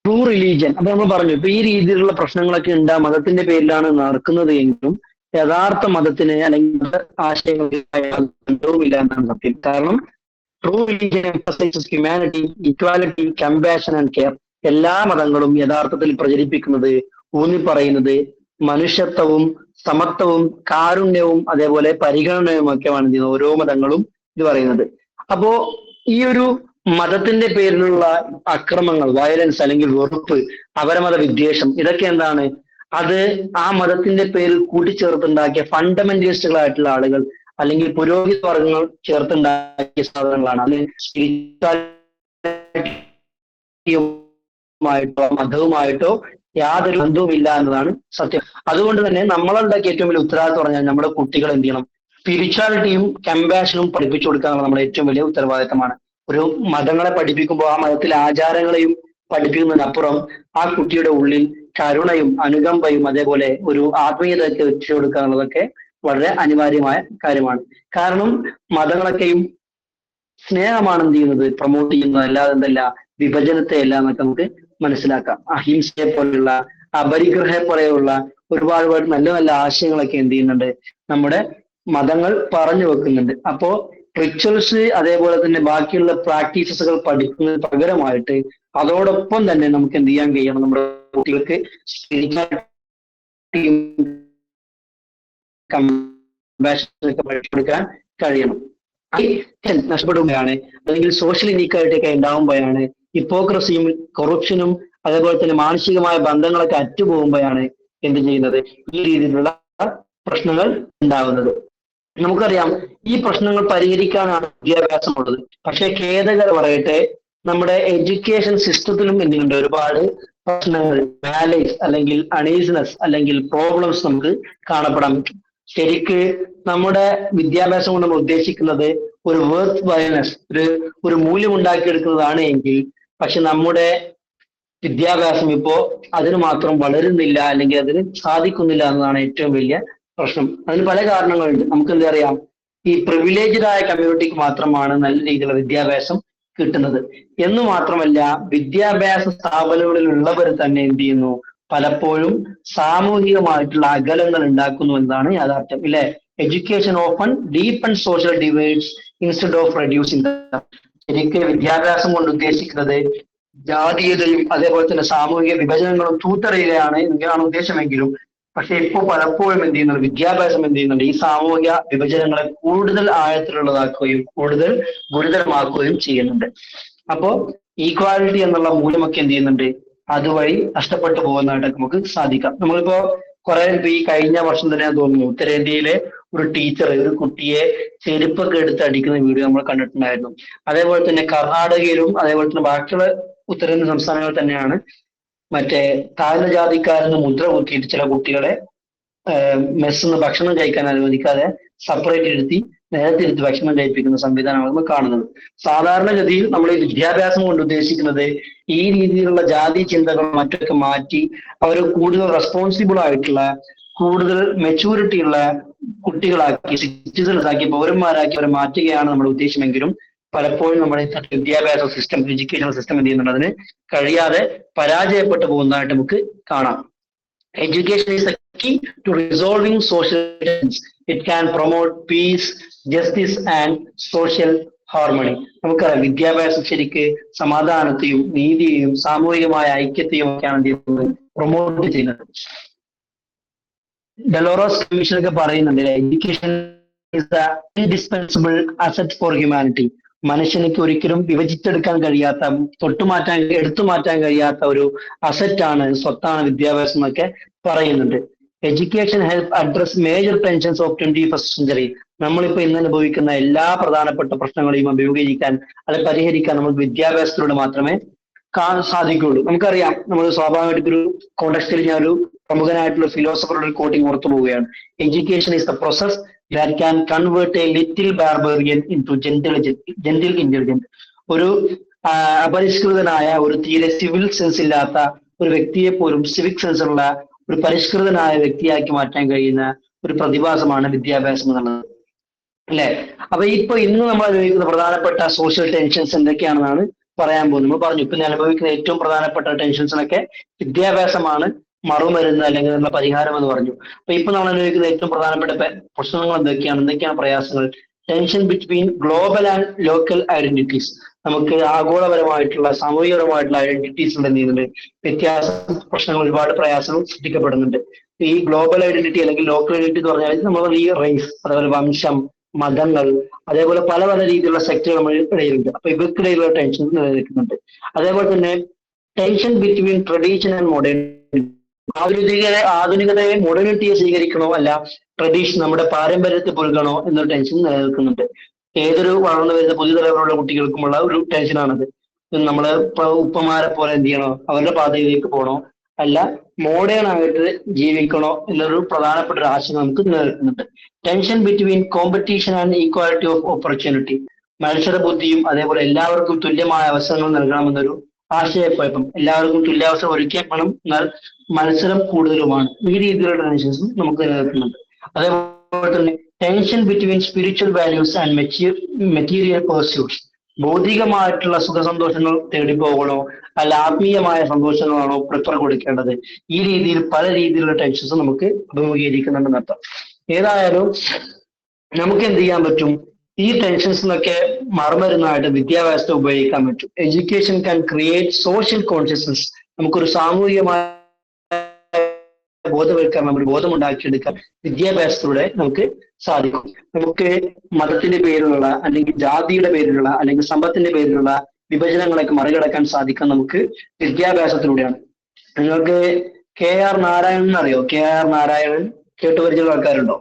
ട്രൂ റിലീജിയൻ അപ്പൊ നമ്മൾ പറഞ്ഞു, ഇപ്പൊ ഈ രീതിയിലുള്ള പ്രശ്നങ്ങളൊക്കെ മതത്തിന്റെ പേരിലാണ് നടക്കുന്നത് എങ്കിലും യഥാർത്ഥ മതത്തിന് അല്ലെങ്കിൽ ആശയങ്ങൾക്ക് ബന്ധവുമില്ല എന്നാണ് സത്യം. കാരണം true religion emphasises humanity, equality, compassion and care. എല്ലാ മതങ്ങളും യഥാർത്ഥത്തിൽ പ്രചരിപ്പിക്കുന്നത്, ഊന്നിപ്പറയുന്നത് മനുഷ്യത്വവും സമത്വവും കാരുണ്യവും അതേപോലെ പരിഗണനയും ഒക്കെയാണ് ചെയ്യുന്നത് ഓരോ മതങ്ങളും ഇത് പറയുന്നത്. അപ്പോ ഈ ഒരു മതത്തിന്റെ പേരിലുള്ള അക്രമങ്ങൾ, വയലൻസ് അല്ലെങ്കിൽ വെറുപ്പ്, അപരമത വിദ്വേഷം, ഇതൊക്കെ എന്താണ്? അത് ആ മതത്തിന്റെ പേരിൽ കൂട്ടിച്ചേർത്തുണ്ടാക്കിയ ഫണ്ടമെന്റലിസ്റ്റുകളായിട്ടുള്ള ആളുകൾ അല്ലെങ്കിൽ പുരോഹിത വർഗങ്ങൾ ചേർത്തുണ്ടാക്കിയ സാധനങ്ങളാണ്. അത് സ്പിരിച്വാലിറ്റിയുമായിട്ടോ മതവുമായിട്ടോ യാതൊരു ബന്ധവുമില്ല എന്നതാണ് സത്യം. അതുകൊണ്ട് തന്നെ നമ്മളുണ്ടാക്കിയ ഏറ്റവും വലിയ ഉത്തരവാദിത്വം പറഞ്ഞാൽ നമ്മുടെ കുട്ടികൾ എന്ത് ചെയ്യണം? സ്പിരിച്വാലിറ്റിയും കമ്പാഷനും പഠിപ്പിച്ചു കൊടുക്കുക എന്നുള്ള നമ്മുടെ ഏറ്റവും വലിയ ഉത്തരവാദിത്തമാണ്. ഒരു മതങ്ങളെ പഠിപ്പിക്കുമ്പോൾ ആ മതത്തിലെ ആചാരങ്ങളെയും പഠിപ്പിക്കുന്നതിനപ്പുറം ആ കുട്ടിയുടെ ഉള്ളിൽ കരുണയും അനുകമ്പയും അതേപോലെ ഒരു ആത്മീയതയൊക്കെ വെച്ചു കൊടുക്കുക എന്നുള്ളതൊക്കെ വളരെ അനിവാര്യമായ കാര്യമാണ്. കാരണം മതങ്ങളൊക്കെയും സ്നേഹമാണ് എന്ത് ചെയ്യുന്നത്, പ്രൊമോട്ട് ചെയ്യുന്നത്, അല്ലാതെ എന്തല്ല വിഭജനത്തെ അല്ല എന്നൊക്കെ നമുക്ക് മനസ്സിലാക്കാം. അഹിംസയെ പോലെയുള്ള അപരിഗ്രഹയെ പോലെയുള്ള ഒരുപാട് നല്ല നല്ല ആശയങ്ങളൊക്കെ എന്ത് ചെയ്യുന്നുണ്ട്, നമ്മുടെ മതങ്ങൾ പറഞ്ഞു വെക്കുന്നുണ്ട്. അപ്പോ റിച്വൽസ് അതേപോലെ തന്നെ ബാക്കിയുള്ള പ്രാക്ടീസസുകൾ പഠിക്കുന്നതിന് പകരമായിട്ട് അതോടൊപ്പം തന്നെ നമുക്ക് എന്ത് ചെയ്യാൻ കഴിയണം, നമ്മുടെ കുട്ടികൾക്ക് കമ്പാഷനൊക്കെ പഠിച്ചു കൊടുക്കാൻ കഴിയണം. നഷ്ടപ്പെടുമ്പോഴാണ് അല്ലെങ്കിൽ സോഷ്യൽ ഇനീക്വാലിറ്റി ഒക്കെ ഉണ്ടാകുമ്പോഴാണ് ഹിപ്പോക്രസിയും കൊറപ്ഷനും അതേപോലെ തന്നെ മാനസികമായ ബന്ധങ്ങളൊക്കെ അറ്റുപോകുമ്പോഴാണ് എന്ത് ചെയ്യുന്നത്, ഈ രീതിയിലുള്ള പ്രശ്നങ്ങൾ ഉണ്ടാകുന്നത്. നമുക്കറിയാം ഈ പ്രശ്നങ്ങൾ പരിഹരിക്കാനാണ് വിദ്യാഭ്യാസം ഉള്ളത്. പക്ഷെ ഖേദകരം പറയട്ടെ, നമ്മുടെ എഡ്യൂക്കേഷൻ സിസ്റ്റത്തിലും എന്തുണ്ട് ഒരുപാട് പ്രശ്നങ്ങൾ, മാലേജ് അല്ലെങ്കിൽ അണീസ്നെസ് അല്ലെങ്കിൽ പ്രോബ്ലംസ് നമുക്ക് കാണപ്പെടാൻ പറ്റും. ശരിക്ക് നമ്മുടെ വിദ്യാഭ്യാസം കൊണ്ട് നമ്മൾ ഉദ്ദേശിക്കുന്നത് ഒരു വർത്ത് വയർനെസ്, ഒരു മൂല്യം ഉണ്ടാക്കിയെടുക്കുന്നതാണ് എങ്കിൽ, പക്ഷെ നമ്മുടെ വിദ്യാഭ്യാസം ഇപ്പോ അതിന് മാത്രം വളരുന്നില്ല, അല്ലെങ്കിൽ അതിന് സാധിക്കുന്നില്ല എന്നതാണ് ഏറ്റവും വലിയ പ്രശ്നം. അതിന് പല കാരണങ്ങളുണ്ട്. നമുക്ക് എന്താ അറിയാം, ഈ പ്രിവിലേജ്ഡ് ആയ കമ്മ്യൂണിറ്റിക്ക് മാത്രമാണ് നല്ല രീതിയിലുള്ള വിദ്യാഭ്യാസം കിട്ടുന്നത് എന്ന് മാത്രമല്ല, വിദ്യാഭ്യാസ സ്ഥാപനങ്ങളിൽ ഉള്ളവർ തന്നെ എന്ത് ചെയ്യുന്നു, പലപ്പോഴും സാമൂഹികമായിട്ടുള്ള അകലങ്ങൾ ഉണ്ടാക്കുന്നു എന്നതാണ് യാഥാർത്ഥ്യം, ഇല്ലെ? Education open deepen social divides instead of reducing. ശരിക്കും വിദ്യാഭ്യാസം കൊണ്ട് ഉദ്ദേശിക്കുന്നത് ജാതീയതയും അതേപോലെ തന്നെ സാമൂഹിക വിഭജനങ്ങളും തൂത്തെറിയുകയാണ് എന്നാണ് ഉദ്ദേശമെങ്കിലും, പക്ഷെ ഇപ്പോൾ പലപ്പോഴും എന്ത് ചെയ്യുന്നുണ്ട്, വിദ്യാഭ്യാസം എന്ത് ചെയ്യുന്നുണ്ട്, ഈ സാമൂഹിക വിഭജനങ്ങളെ കൂടുതൽ ആഴത്തിലുള്ളതാക്കുകയും കൂടുതൽ ഗുരുതരമാക്കുകയും ചെയ്യുന്നുണ്ട്. അപ്പോ ഈക്വാലിറ്റി എന്നുള്ള മൂല്യമൊക്കെ എന്ത് ചെയ്യുന്നുണ്ട്, അതുവഴി നഷ്ടപ്പെട്ടു പോകുന്നതായിട്ട് നമുക്ക് സാധിക്കാം. നമ്മളിപ്പോ കുറെ ഈ കഴിഞ്ഞ വർഷം തന്നെ തോന്നുന്നു, ഉത്തരേന്ത്യയിലെ ഒരു ടീച്ചർ ഒരു കുട്ടിയെ ചെരുപ്പൊക്കെ എടുത്ത് അടിക്കുന്ന വീഡിയോ നമ്മൾ കണ്ടിട്ടുണ്ടായിരുന്നു. അതേപോലെ തന്നെ കർണാടകയിലും അതേപോലെ തന്നെ ബാക്കിയുള്ള ഉത്തരേന്ത്യൻ സംസ്ഥാനങ്ങൾ തന്നെയാണ് മറ്റേ താഴ്ന്ന ജാതിക്കാരെന്ന് മുദ്ര കുത്തിയിട്ട് ചില കുട്ടികളെ മെസ്സിന്ന് ഭക്ഷണം കഴിക്കാൻ അനുവദിക്കാതെ സെപ്പറേറ്റ് ഇരുത്തി നേരത്തിരുത്തി ഭക്ഷണം കഴിപ്പിക്കുന്ന സംവിധാനമാണ് നമ്മൾ കാണുന്നത്. സാധാരണഗതിയിൽ നമ്മൾ ഈ വിദ്യാഭ്യാസം കൊണ്ട് ഉദ്ദേശിക്കുന്നത് ഈ രീതിയിലുള്ള ജാതി ചിന്തകൾ മറ്റൊക്കെ മാറ്റി അവർ കൂടുതൽ റെസ്പോൺസിബിൾ ആയിട്ടുള്ള, കൂടുതൽ മെച്ചൂരിറ്റി ഉള്ള കുട്ടികളാക്കി, സിറ്റിസൺസ് ആക്കി, പൗരന്മാരാക്കി അവരെ മാറ്റുകയാണ് നമ്മുടെ ഉദ്ദേശമെങ്കിലും പലപ്പോഴും നമ്മുടെ വിദ്യാഭ്യാസ സിസ്റ്റം, എഡ്യൂക്കേഷൻ സിസ്റ്റം എന്ത് ചെയ്യുന്നുണ്ട്, അതിന് കഴിയാതെ പരാജയപ്പെട്ടു പോകുന്നതായിട്ട് നമുക്ക് കാണാം. Education is the key to resolving social tensions. It can promote peace, justice and social harmony. നമുക്കറിയാം വിദ്യാഭ്യാസം ശരിക്ക് സമാധാനത്തെയും നീതിയെയും സാമൂഹികമായ ഐക്യത്തെയും ഒക്കെയാണ് പ്രൊമോട്ട് ചെയ്യുന്നത്. ഡെലോറസ് കമ്മീഷൻ ഒക്കെ പറയുന്നുണ്ട്, education is the indispensable asset for humanity. മനുഷ്യനിക്ക് ഒരിക്കലും വിഭജിച്ചെടുക്കാൻ കഴിയാത്ത, തൊട്ടുമാറ്റാൻ എടുത്തു മാറ്റാൻ കഴിയാത്ത ഒരു അസറ്റാണ്, സ്വത്താണ് വിദ്യാഭ്യാസം എന്നൊക്കെ പറയുന്നുണ്ട്. Education help address major tensions of 21st century. നമ്മളിപ്പോ ഇന്ന് അനുഭവിക്കുന്ന എല്ലാ പ്രധാനപ്പെട്ട പ്രശ്നങ്ങളെയും അഭിമുഖീകരിക്കാൻ, അത് പരിഹരിക്കാൻ നമുക്ക് വിദ്യാഭ്യാസത്തിലൂടെ മാത്രമേ സാധിക്കുകയുള്ളൂ. നമുക്കറിയാം, നമ്മൾ സ്വാഭാവികമായിട്ട് ഒരു കോണ്ടക്സ്റ്റിൽ ഞാൻ ഒരു പ്രമുഖനായിട്ടുള്ള ഫിലോസഫറുടെ ഒരു കോട്ടിങ് ഓർത്തു പോവുകയാണ്. Education is the process that can convert a little barbarian into gentle intelligent. ഒരു അപരിഷ്കൃതനായ, ഒരു തീരെ സിവിൽ സെൻസ് ഇല്ലാത്ത ഒരു വ്യക്തിയെ പോലും സിവിക് സെൻസ് ഉള്ള ഒരു പരിഷ്കൃതനായ വ്യക്തിയാക്കി മാറ്റാൻ കഴിയുന്ന ഒരു പ്രതിഭാസമാണ് വിദ്യാഭ്യാസം എന്നുള്ളത്, അല്ലെ? അപ്പൊ ഇന്ന് നമ്മൾ അനുഭവിക്കുന്ന പ്രധാനപ്പെട്ട സോഷ്യൽ ടെൻഷൻസ് എന്തൊക്കെയാണെന്നാണ് പറയാൻ പോകുന്നത്. നമ്മൾ പറഞ്ഞു, ഇപ്പൊ അനുഭവിക്കുന്ന ഏറ്റവും പ്രധാനപ്പെട്ട ടെൻഷൻസിനൊക്കെ വിദ്യാഭ്യാസമാണ് മറുമരുന്ന് അല്ലെങ്കിൽ നമ്മുടെ പരിഹാരം എന്ന് പറഞ്ഞു. അപ്പൊ ഇപ്പൊ നമ്മൾ അനുഭവിക്കുന്ന ഏറ്റവും പ്രധാനപ്പെട്ട പ്രശ്നങ്ങൾ എന്തൊക്കെയാണ് പ്രയാസങ്ങൾ? Tension between global and local identities. നമുക്ക് ആഗോളപരമായിട്ടുള്ള സാമൂഹികപരമായിട്ടുള്ള ഐഡന്റിറ്റീസ് എന്ത് വ്യത്യാസം, പ്രശ്നങ്ങൾ, ഒരുപാട് പ്രയാസങ്ങൾ സൃഷ്ടിക്കപ്പെടുന്നുണ്ട്. ഈ ഗ്ലോബൽ ഐഡന്റിറ്റി അല്ലെങ്കിൽ ലോക്കൽ ഐഡന്റിറ്റി എന്ന് പറഞ്ഞാൽ നമ്മൾ ഈ റേസ്, അതേപോലെ വംശം, മതങ്ങൾ, അതേപോലെ പല പല രീതിയിലുള്ള സെക്ടറുകൾ നമ്മുടെ ഇടയിലുണ്ട്. അപ്പൊ ഇവർക്കിടയിലുള്ള ടെൻഷൻ നിലനിൽക്കുന്നുണ്ട്. അതേപോലെ തന്നെ tension between tradition and modern. ആധുനികതയെ മോഡേണിറ്റിയെ സ്വീകരിക്കണോ അല്ല ട്രഡീഷൻ നമ്മുടെ പാരമ്പര്യത്തെ പുൽകണോ എന്നൊരു ടെൻഷൻ നിലനിൽക്കുന്നുണ്ട്. ഏതൊരു വളർന്നു വരുന്ന പുതിയ തലമുറയുള്ള കുട്ടികൾക്കുമുള്ള ഒരു ടെൻഷനാണത്. നമ്മള് ഉപ്പമാരെ പോലെ എന്ത് ചെയ്യണോ, അവരുടെ പാതയിലേക്ക് പോകണോ അല്ല മോഡേൺ ആയിട്ട് ജീവിക്കണോ എന്നൊരു പ്രധാനപ്പെട്ട ഒരു ആശയം നമുക്ക് നിലനിൽക്കുന്നുണ്ട്. Tension between competition and equality of opportunity. മത്സര ബുദ്ധിയും അതേപോലെ എല്ലാവർക്കും തുല്യമായ അവസരങ്ങൾ നൽകണമെന്നൊരു ആശയക്കുഴപ്പം. എല്ലാവർക്കും തുല്യാവസരം ഒരുക്കിയാൽ വേണം, എന്നാൽ മത്സരം കൂടുതലുമാണ്. ഈ രീതിയിലുള്ള ടെൻഷൻസും നമുക്ക് നിലനിൽക്കുന്നുണ്ട്. അതേപോലെ തന്നെ tension between spiritual values and material pursuits. ഭൗതികമായിട്ടുള്ള സുഖസന്തോഷങ്ങൾ തേടിപ്പോകണോ അല്ല ആത്മീയമായ സന്തോഷങ്ങളാണോ പ്രിഫർ കൊടുക്കേണ്ടത്? ഈ രീതിയിൽ പല രീതിയിലുള്ള ടെൻഷൻസ് നമുക്ക് അഭിമുഖീകരിക്കുന്നുണ്ടെന്ന് അർത്ഥം. ഏതായാലും നമുക്ക് എന്ത് ചെയ്യാൻ പറ്റും, ഈ ടെൻഷൻസിനൊക്കെ മറുമരുന്നായിട്ട് വിദ്യാഭ്യാസത്തെ ഉപയോഗിക്കാൻ പറ്റും. Education can create social consciousness. നമുക്കൊരു സാമൂഹികമായ ബോധവൽക്കരണം, ഒരു ബോധമുണ്ടാക്കിയെടുക്കാൻ വിദ്യാഭ്യാസത്തിലൂടെ നമുക്ക് സാധിക്കും. നമുക്ക് മതത്തിന്റെ പേരിലുള്ള അല്ലെങ്കിൽ ജാതിയുടെ പേരിലുള്ള അല്ലെങ്കിൽ സമ്പത്തിന്റെ പേരിലുള്ള വിഭജനങ്ങളൊക്കെ മറികടക്കാൻ സാധിക്കാൻ നമുക്ക് വിദ്യാഭ്യാസത്തിലൂടെയാണ്. നിങ്ങൾക്ക് KR നാരായണൻ അറിയോ? KR നാരായണൻ കേട്ടുപരിചയമുള്ള ആൾക്കാരുണ്ടോ?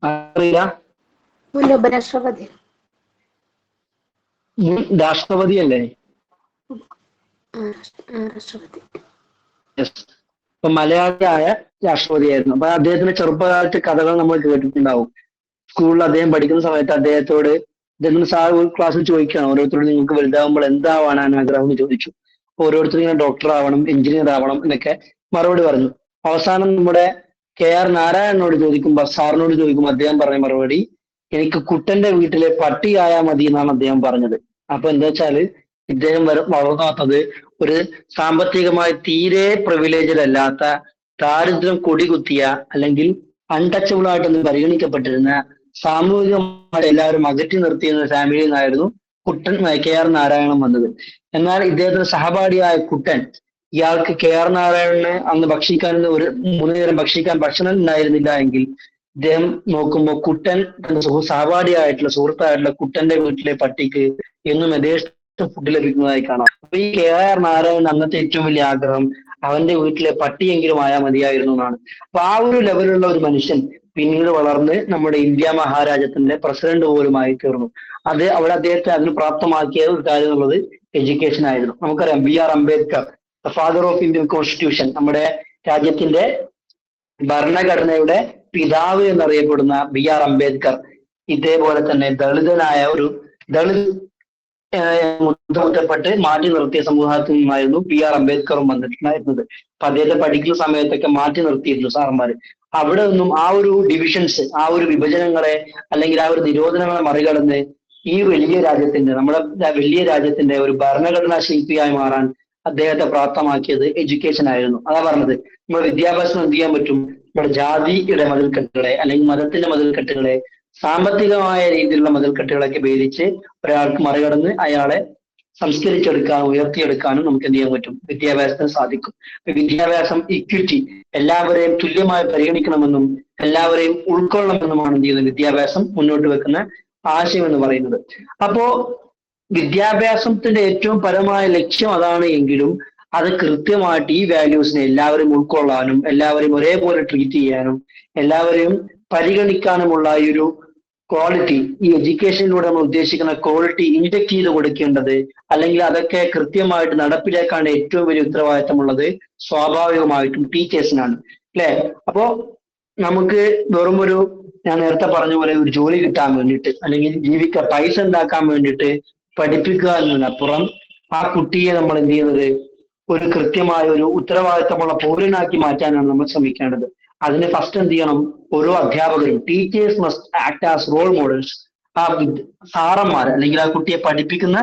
അറിയില്ല. ഉപരാഷ്ട്രപതി. രാഷ്ട്രപതി അല്ലേ? ഇപ്പൊ മലയാളിയായ രാഷ്ട്രപതിയായിരുന്നു. അപ്പൊ അദ്ദേഹത്തിന്റെ ചെറുപ്പകാലത്തെ കഥകൾ നമ്മൾ കേട്ടിട്ടുണ്ടാവും. സ്കൂളിൽ അദ്ദേഹം പഠിക്കുന്ന സമയത്ത് അദ്ദേഹത്തോട് ഇതെന്ന് സാർ ഒരു ക്ലാസ്സിൽ ചോദിക്കുകയാണ്, ഓരോരുത്തരോട് നിങ്ങൾക്ക് വലുതാവുമ്പോൾ എന്താവാനാണ് ആഗ്രഹം എന്ന് ചോദിച്ചു. ഓരോരുത്തരും ഇങ്ങനെ ഡോക്ടർ ആവണം, എഞ്ചിനീയർ ആവണം എന്നൊക്കെ മറുപടി പറഞ്ഞു. അവസാനം നമ്മുടെ KR നാരായണനോട് ചോദിക്കുമ്പോൾ, സാറിനോട് ചോദിക്കുമ്പോൾ അദ്ദേഹം പറഞ്ഞ മറുപടി, എനിക്ക് കുട്ടന്റെ വീട്ടിലെ പട്ടിയായാൽ മതി എന്നാണ് അദ്ദേഹം പറഞ്ഞത്. അപ്പൊ എന്താ വെച്ചാല് ഇദ്ദേഹം വളർന്നാത്തത് ഒരു സാമ്പത്തികമായി തീരെ പ്രിവിലേജഡ് അല്ലാത്ത, ദാരിദ്ര്യം കൊടികുത്തിയ അല്ലെങ്കിൽ അൺടച്ചബിൾ ആയിട്ടൊന്ന് പരിഗണിക്കപ്പെട്ടിരുന്ന, സാമൂഹികമായി എല്ലാവരും അകറ്റി നിർത്തിയിരുന്ന ഫാമിലിയിൽ നിന്നായിരുന്നു KR നാരായണൻ വന്നത്. എന്നാൽ ഇദ്ദേഹത്തിന്റെ സഹപാഠിയായ കുട്ടൻ, ഇയാൾക്ക് KR നാരായണന് അന്ന് ഭക്ഷിക്കാൻ ഒരു 3 നേരം ഭക്ഷിക്കാൻ ഭക്ഷണം ഉണ്ടായിരുന്നില്ല എങ്കിൽ ഇദ്ദേഹം നോക്കുമ്പോൾ കുട്ടൻ തന്റെ സഹപാഠിയായിട്ടുള്ള സുഹൃത്തായിട്ടുള്ള കുട്ടന്റെ വീട്ടിലെ പട്ടിക്ക് എന്നും യഥേഷ്ടം ഫുഡ് ലഭിക്കുന്നതായി കാണാം. അപ്പൊ ഈ KR നാരായണൻ അന്നത്തെ ഏറ്റവും വലിയ ആഗ്രഹം അവന്റെ വീട്ടിലെ പട്ടിയെങ്കിലും ആയാൽ മതിയായിരുന്നു എന്നാണ്. അപ്പൊ ആ ഒരു ലെവലുള്ള ഒരു മനുഷ്യൻ പിന്നീട് വളർന്ന് നമ്മുടെ ഇന്ത്യ മഹാരാജ്യത്തിന്റെ പ്രസിഡന്റ് പോലുമായി തീർന്നു. അവിടെ അദ്ദേഹത്തെ അതിന് പ്രാപ്തമാക്കിയ ഒരു കാര്യം എന്നുള്ളത് എഡ്യൂക്കേഷൻ ആയിരുന്നു. നമുക്കറിയാം BR Ambedkar, the father of Indian constitution, നമ്മുടെ രാജ്യത്തിന്റെ ഭരണഘടനയുടെ പിതാവ് എന്നറിയപ്പെടുന്ന BR അംബേദ്കർ ഇതേപോലെ തന്നെ ദളിത് മുദ്രപ്പെട്ട് മാറ്റി നിർത്തിയ സമൂഹത്തിൽ നിന്നായിരുന്നു BR അംബേദ്കറും വന്നിട്ടുണ്ടായിരുന്നത്. അപ്പൊ അദ്ദേഹത്തെ പഠിക്കുന്ന സമയത്തൊക്കെ മാറ്റി നിർത്തിയിരുന്നു സാറന്മാര്. അവിടെ നിന്നും ആ ഒരു ഡിവിഷൻസ്, ആ ഒരു വിഭജനങ്ങളെ അല്ലെങ്കിൽ ആ ഒരു നിരോധനങ്ങളെ മറികടന്ന് ഈ നമ്മുടെ വലിയ രാജ്യത്തിന്റെ ഒരു ഭരണഘടനാ ശില്പിയായി മാറാൻ അദ്ദേഹത്തെ പ്രാപ്തമാക്കിയത് എഡ്യൂക്കേഷൻ ആയിരുന്നു. അതാ പറഞ്ഞത്, നമ്മുടെ വിദ്യാഭ്യാസം എന്ത് ചെയ്യാൻ പറ്റും, നമ്മുടെ ജാതിയുടെ മതിൽക്കെട്ടുകളെ അല്ലെങ്കിൽ മതത്തിന്റെ മതിൽക്കെട്ടുകളെ, സാമ്പത്തികമായ രീതിയിലുള്ള മതിൽക്കെട്ടുകളൊക്കെ ഭേദിച്ച് ഒരാൾക്ക് മറികടന്ന് അയാളെ സംസ്കരിച്ചെടുക്കാനും ഉയർത്തിയെടുക്കാനും നമുക്ക് എന്ത് ചെയ്യാൻ പറ്റും, വിദ്യാഭ്യാസത്തിന് സാധിക്കും. വിദ്യാഭ്യാസം, ഇക്വിറ്റി, എല്ലാവരെയും തുല്യമായി പരിഗണിക്കണമെന്നും എല്ലാവരെയും ഉൾക്കൊള്ളണമെന്നുമാണ് എന്ത് ചെയ്യുന്നത്, വിദ്യാഭ്യാസം മുന്നോട്ട് വെക്കുന്ന ആശയം എന്ന് പറയുന്നത്. അപ്പോ വിദ്യാഭ്യാസത്തിന്റെ ഏറ്റവും പരമായ ലക്ഷ്യം അതാണ് എങ്കിലും അത് കൃത്യമായിട്ട് ഈ വാല്യൂസിനെ എല്ലാവരും ഉൾക്കൊള്ളാനും എല്ലാവരെയും ഒരേപോലെ ട്രീറ്റ് ചെയ്യാനും എല്ലാവരെയും പരിഗണിക്കാനുമുള്ള ഈ ഒരു ക്വാളിറ്റി, ഈ എഡ്യൂക്കേഷനിലൂടെ നമ്മൾ ഉദ്ദേശിക്കുന്ന ക്വാളിറ്റി ഇൻജെക്ട് ചെയ്ത് കൊടുക്കേണ്ടത്, അല്ലെങ്കിൽ അതൊക്കെ കൃത്യമായിട്ട് നടപ്പിലാക്കാൻ ഏറ്റവും വലിയ ഉത്തരവാദിത്തമുള്ളത് സ്വാഭാവികമായിട്ടും ടീച്ചേഴ്സിനാണ്, അല്ലെ? അപ്പോ നമുക്ക് വെറും ഞാൻ നേരത്തെ പറഞ്ഞ പോലെ ഒരു ജോലി കിട്ടാൻ വേണ്ടിയിട്ട് അല്ലെങ്കിൽ പൈസ ഉണ്ടാക്കാൻ വേണ്ടിയിട്ട് പഠിപ്പിക്കുക എന്നതിനപ്പുറം ആ കുട്ടിയെ നമ്മൾ എന്ത് ചെയ്യുന്നത്, ഒരു കൃത്യമായ ഒരു ഉത്തരവാദിത്തമുള്ള പൗരനാക്കി മാറ്റാനാണ് നമ്മൾ ശ്രമിക്കേണ്ടത്. അതിന് ഫസ്റ്റ് എന്ത് ചെയ്യണം, ഓരോ അധ്യാപകരും, teachers must act as role models. ആ സാറന്മാർ അല്ലെങ്കിൽ ആ കുട്ടിയെ പഠിപ്പിക്കുന്ന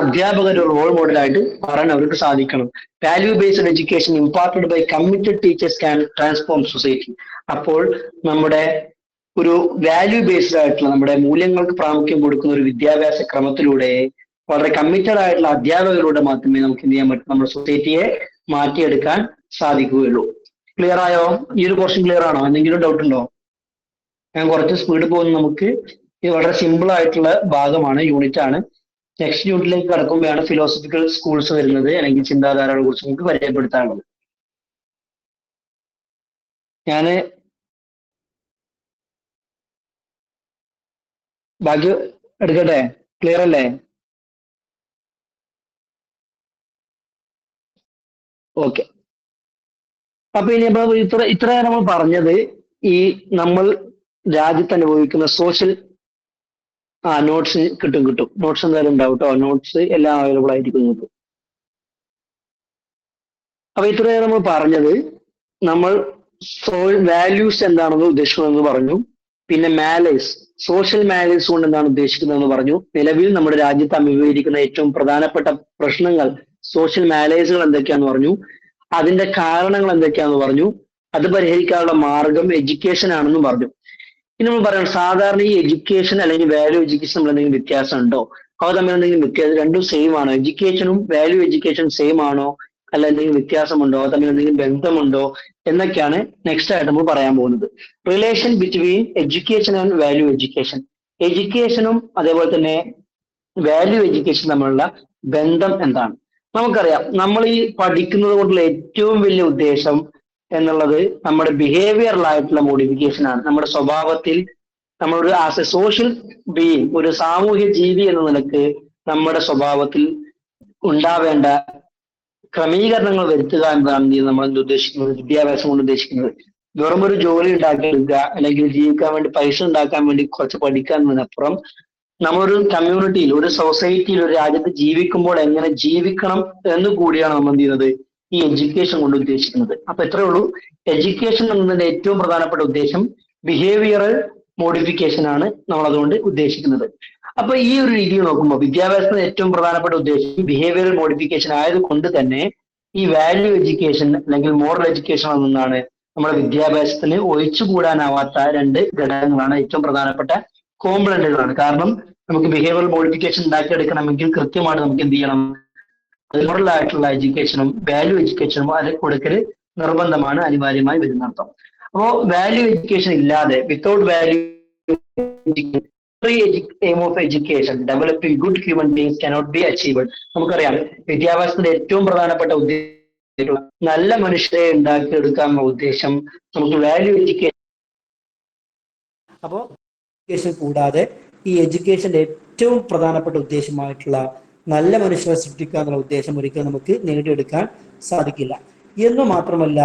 അധ്യാപകർ ഒരു റോൾ മോഡലായിട്ട് മാറാൻ അവർക്ക് സാധിക്കണം. Value based education imparted by committed teachers can transform society. അപ്പോൾ നമ്മുടെ ഒരു വാല്യൂ ബേസ്ഡ് ആയിട്ടുള്ള, നമ്മുടെ മൂല്യങ്ങൾക്ക് പ്രാമുഖ്യം കൊടുക്കുന്ന ഒരു വിദ്യാഭ്യാസ ക്രമത്തിലൂടെ വളരെ കമ്മിറ്റഡ് ആയിട്ടുള്ള അധ്യാപകരുടെ മാത്രമേ നമുക്ക് എന്ത് ചെയ്യാൻ പറ്റും, നമ്മുടെ സൊസൈറ്റിയെ മാറ്റിയെടുക്കാൻ സാധിക്കുകയുള്ളൂ. ക്ലിയർ ആയോ? ഈ ഒരു പോർഷൻ ക്ലിയർ ആണോ? എന്തെങ്കിലും ഡൗട്ട് ഉണ്ടോ? ഞാൻ കുറച്ച് സ്പീഡ് പോകുന്നു. നമുക്ക് ഇത് വളരെ സിമ്പിൾ ആയിട്ടുള്ള ഭാഗമാണ്, യൂണിറ്റ് ആണ്. നെക്സ്റ്റ് യൂണിറ്റിലേക്ക് കടക്കുമ്പോഴാണ് ഫിലോസഫിക്കൽ സ്കൂൾസ് വരുന്നത്, അല്ലെങ്കിൽ ചിന്താധാരകളെ കുറിച്ച് നമുക്ക് പരിചയപ്പെടുത്താനുള്ളത്. ഞാന് ബാക്കി എടുക്കട്ടെ? ക്ലിയർ അല്ലേ? ഓക്കെ. അപ്പൊ ഇനി ഇത്ര നമ്മൾ പറഞ്ഞത് ഈ നമ്മൾ രാജ്യത്ത് അനുഭവിക്കുന്ന സോഷ്യൽ നോട്ട്സ് കിട്ടും. നോട്ട്സ് എന്തായാലും ഉണ്ടാവും കേട്ടോ. നോട്ട്സ് എല്ലാം അവൈലബിൾ ആയിരിക്കും. അപ്പൊ ഇത്രയും നമ്മൾ പറഞ്ഞത്, നമ്മൾ വാല്യൂസ് എന്താണെന്ന് ഉദ്ദേശിക്കുന്നതെന്ന് പറഞ്ഞു. പിന്നെ മാലേഴ്സ്, സോഷ്യൽ മാലേഴ്സ് കൊണ്ട് എന്താണ് ഉദ്ദേശിക്കുന്നതെന്ന് പറഞ്ഞു. നിലവിൽ നമ്മുടെ രാജ്യത്ത് അഭിമുഖീകരിക്കുന്ന ഏറ്റവും പ്രധാനപ്പെട്ട പ്രശ്നങ്ങൾ, സോഷ്യൽ മാലേഴ്സുകൾ എന്തൊക്കെയാന്ന് പറഞ്ഞു. അതിന്റെ കാരണങ്ങൾ എന്തൊക്കെയാന്ന് പറഞ്ഞു. അത് പരിഹരിക്കാനുള്ള മാർഗം എഡ്യൂക്കേഷൻ ആണെന്നും പറഞ്ഞു. ഇനി നമ്മൾ പറയണം, സാധാരണ ഈ എഡ്യൂക്കേഷൻ അല്ലെങ്കിൽ വാല്യൂ എഡ്യൂക്കേഷൻ നമ്മൾ എന്തെങ്കിലും വ്യത്യാസം ഉണ്ടോ, അവ തമ്മിൽ എന്തെങ്കിലും വ്യത്യാസം, രണ്ടും സെയിം ആണോ, എഡ്യൂക്കേഷനും വാല്യൂ എഡ്യൂക്കേഷൻ സെയിം ആണോ, അല്ല എന്തെങ്കിലും വ്യത്യാസമുണ്ടോ, അവ തമ്മിൽ എന്തെങ്കിലും ബന്ധമുണ്ടോ എന്നൊക്കെയാണ് നെക്സ്റ്റ് ആയിട്ട് നമ്മൾ പറയാൻ പോകുന്നത്. Relation between education and value education. എഡ്യൂക്കേഷനും അതേപോലെ തന്നെ വാല്യൂ എഡ്യൂക്കേഷൻ തമ്മിലുള്ള ബന്ധം എന്താണ്? നമുക്കറിയാം, നമ്മൾ ഈ പഠിക്കുന്നത് കൊണ്ടുള്ള ഏറ്റവും വലിയ ഉദ്ദേശം എന്നുള്ളത് നമ്മുടെ ബിഹേവിയറലായിട്ടുള്ള മോഡിഫിക്കേഷൻ ആണ്. നമ്മുടെ സ്വഭാവത്തിൽ നമ്മളൊരു ആസ് എ സോഷ്യൽ ബീയിങ്, ഒരു സാമൂഹ്യ ജീവി എന്ന നിലക്ക് നമ്മുടെ സ്വഭാവത്തിൽ ഉണ്ടാവേണ്ട ക്രമീകരണങ്ങൾ വരുത്തുക എന്നതാണ് നമ്മൾ ഉദ്ദേശിക്കുന്നത്, വിദ്യാഭ്യാസം കൊണ്ട് ഉദ്ദേശിക്കുന്നത്. വെറും ഒരു ജോലി ഉണ്ടാക്കിയെടുക്കുക അല്ലെങ്കിൽ ജീവിക്കാൻ വേണ്ടി പൈസ ഉണ്ടാക്കാൻ വേണ്ടി കുറച്ച് പഠിക്കുക എന്നതിനപ്പുറം നമ്മളൊരു കമ്മ്യൂണിറ്റിയിൽ, ഒരു സൊസൈറ്റിയിൽ, ഒരു രാജ്യത്ത് ജീവിക്കുമ്പോൾ എങ്ങനെ ജീവിക്കണം എന്ന് കൂടിയാണ് നമ്മൾ എന്ത് ചെയ്യുന്നത്, ഈ എഡ്യൂക്കേഷൻ കൊണ്ട് ഉദ്ദേശിക്കുന്നത്. അപ്പൊ എത്രയേ ഉള്ളൂ, എഡ്യൂക്കേഷൻ എന്നതിന്റെ ഏറ്റവും പ്രധാനപ്പെട്ട ഉദ്ദേശം ബിഹേവിയറൽ മോഡിഫിക്കേഷൻ ആണ് നമ്മൾ അതുകൊണ്ട് ഉദ്ദേശിക്കുന്നത്. അപ്പൊ ഈ ഒരു രീതിയിൽ നോക്കുമ്പോൾ വിദ്യാഭ്യാസത്തിന്റെ ഏറ്റവും പ്രധാനപ്പെട്ട ഉദ്ദേശം ബിഹേവിയറൽ മോഡിഫിക്കേഷൻ ആയതുകൊണ്ട് തന്നെ ഈ വാല്യൂ എഡ്യൂക്കേഷൻ അല്ലെങ്കിൽ മോറൽ എഡ്യൂക്കേഷൻ എന്നതാണ് നമ്മുടെ വിദ്യാഭ്യാസത്തിന് ഒഴിച്ചുകൂടാനാവാത്ത രണ്ട് ഘടകങ്ങളാണ്, ഏറ്റവും പ്രധാനപ്പെട്ട കോമ്പണന്റുകളാണ്. കാരണം നമുക്ക് ബിഹേവിയറൽ മോഡിഫിക്കേഷൻ ഉണ്ടാക്കിയെടുക്കണമെങ്കിൽ കൃത്യമായിട്ട് നമുക്ക് എന്ത് ചെയ്യണം, മോറൽ ആയിട്ടുള്ള എഡ്യൂക്കേഷനും വാല്യൂ എഡ്യൂക്കേഷനും അത് കൊടുക്കൽ നിർബന്ധമാണ്, അനിവാര്യമായി വരുന്നർത്ഥം. അപ്പോ വാല്യൂ എഡ്യൂക്കേഷൻ ഇല്ലാതെ, without value aim of education, developing good human beings cannot be achieved. നമുക്കറിയാം വിദ്യാഭ്യാസത്തിന്റെ ഏറ്റവും പ്രധാനപ്പെട്ട ഉദ്ദേശം നല്ല മനുഷ്യരെ ഉണ്ടാക്കിയെടുക്കാനുള്ള ഉദ്ദേശം നമുക്ക് വാല്യൂ എഡ്യൂക്കേഷൻ. അപ്പോൾ എഡ്യൂക്കേഷൻ കൂടാതെ ഈ എഡ്യൂക്കേഷന്റെ ഏറ്റവും പ്രധാനപ്പെട്ട ഉദ്ദേശമായിട്ടുള്ള നല്ല മനുഷ്യരെ സൃഷ്ടിക്കുക എന്നുള്ള ഉദ്ദേശം ഒരിക്കലും നമുക്ക് നേടിയെടുക്കാൻ സാധിക്കില്ല. എന്ന് മാത്രമല്ല,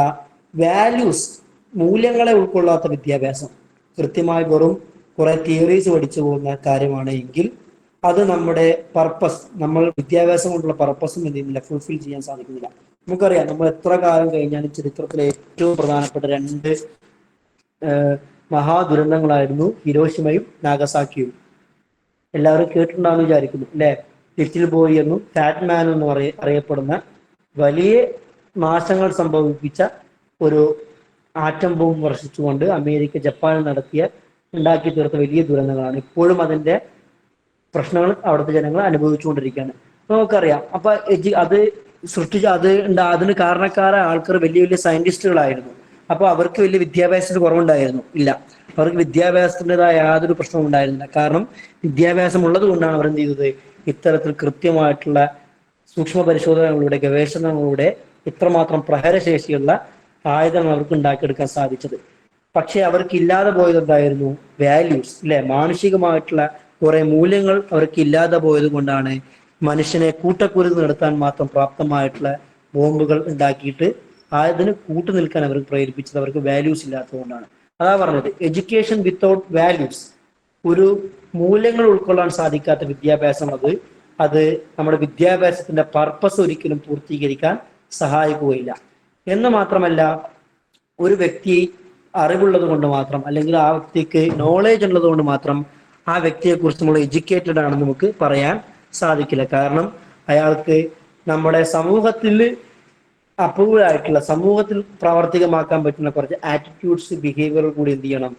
വാല്യൂസ്, മൂല്യങ്ങളെ ഉൾക്കൊള്ളാത്ത വിദ്യാഭ്യാസം, കൃത്യമായി വെറും കുറെ തിയറീസ് പഠിച്ചു പോകുന്ന കാര്യമാണ് എങ്കിൽ അത് നമ്മുടെ പർപ്പസ്, നമ്മൾ വിദ്യാഭ്യാസം കൊണ്ടുള്ള പർപ്പസും എന്ത് ചെയ്യുന്നില്ല, ഫുൾഫിൽ ചെയ്യാൻ സാധിക്കുന്നില്ല. നമുക്കറിയാം, നമ്മൾ എത്ര കാലം കഴിഞ്ഞാലും ചരിത്രത്തിലെ ഏറ്റവും പ്രധാനപ്പെട്ട രണ്ട് മഹാദുരന്തങ്ങളായിരുന്നു ഹിരോഷിമയും നാഗസാക്കിയും. എല്ലാവരും കേട്ടിട്ടുണ്ടാവുമെന്ന് വിചാരിക്കുന്നു അല്ലെ. ലിറ്റിൽ ബോയ് എന്നും ഫാറ്റ് മാൻ എന്നും അറിയപ്പെടുന്ന വലിയ നാശങ്ങൾ സംഭവിപ്പിച്ച ഒരു ആറ്റം ബോംബ് വർഷിച്ചുകൊണ്ട് അമേരിക്ക ജപ്പാനിൽ ഉണ്ടാക്കി തീർത്ത വലിയ ദുരന്തങ്ങളാണ്. ഇപ്പോഴും അതിന്റെ പ്രശ്നങ്ങൾ അവിടുത്തെ ജനങ്ങൾ അനുഭവിച്ചുകൊണ്ടിരിക്കുകയാണ്. നമുക്കറിയാം. അപ്പൊ അത് അതിന് കാരണക്കാരായ ആൾക്കാർ വലിയ വലിയ സയന്റിസ്റ്റുകളായിരുന്നു. അപ്പൊ അവർക്ക് വലിയ വിദ്യാഭ്യാസത്തിന് കുറവുണ്ടായിരുന്നു? ഇല്ല, അവർക്ക് വിദ്യാഭ്യാസത്തിൻ്റെതായ യാതൊരു പ്രശ്നവും ഉണ്ടായിരുന്നില്ല. കാരണം വിദ്യാഭ്യാസം ഉള്ളത് കൊണ്ടാണ് അവർ എന്ത് ചെയ്തത്, ഇത്തരത്തിൽ കൃത്യമായിട്ടുള്ള സൂക്ഷ്മ പരിശോധനകളുടെ, ഗവേഷണങ്ങളുടെ ഇത്രമാത്രം പ്രഹരശേഷിയുള്ള ആയുധങ്ങൾ അവർക്ക് ഉണ്ടാക്കിയെടുക്കാൻ സാധിച്ചത്. പക്ഷെ അവർക്ക് ഇല്ലാതെ പോയത് എന്തായിരുന്നു? വാല്യൂസ്, അല്ലെ, മാനുഷികമായിട്ടുള്ള കുറെ മൂല്യങ്ങൾ അവർക്ക് ഇല്ലാതെ പോയത് കൊണ്ടാണ് മനുഷ്യനെ കൂട്ടക്കുരുത് നടത്താൻ മാത്രം പ്രാപ്തമായിട്ടുള്ള ബോംബുകൾ ഉണ്ടാക്കിയിട്ട് അതിന് കൂട്ടു നിൽക്കാൻ അവർക്ക് പ്രേരിപ്പിച്ചത്. അവർക്ക് വാല്യൂസ് ഇല്ലാത്തതുകൊണ്ടാണ്. അതാ പറഞ്ഞത്, എഡ്യൂക്കേഷൻ വിത്തൗട്ട് വാല്യൂസ്, ഒരു മൂല്യങ്ങൾ ഉൾക്കൊള്ളാൻ സാധിക്കാത്ത വിദ്യാഭ്യാസം, അത് നമ്മുടെ വിദ്യാഭ്യാസത്തിന്റെ പർപ്പസ് ഒരിക്കലും പൂർത്തീകരിക്കാൻ സഹായിക്കുകയില്ല. എന്ന് മാത്രമല്ല, ഒരു വ്യക്തി അറിവുള്ളത് കൊണ്ട് മാത്രം, അല്ലെങ്കിൽ ആ വ്യക്തിക്ക് നോളേജ് ഉള്ളത് കൊണ്ട് മാത്രം ആ വ്യക്തിയെ കുറിച്ച് നമ്മൾ എഡ്യൂക്കേറ്റഡ് ആണെന്ന് നമുക്ക് പറയാൻ സാധിക്കില്ല. കാരണം അയാൾക്ക് നമ്മുടെ സമൂഹത്തിൽ അപ്രൂവൽ ആയിട്ടുള്ള, സമൂഹത്തിൽ പ്രാവർത്തികമാക്കാൻ പറ്റുന്ന കുറച്ച് ആറ്റിറ്റ്യൂഡ്സ്, ബിഹേവിയറുകൾ കൂടി എന്ത് ചെയ്യണം,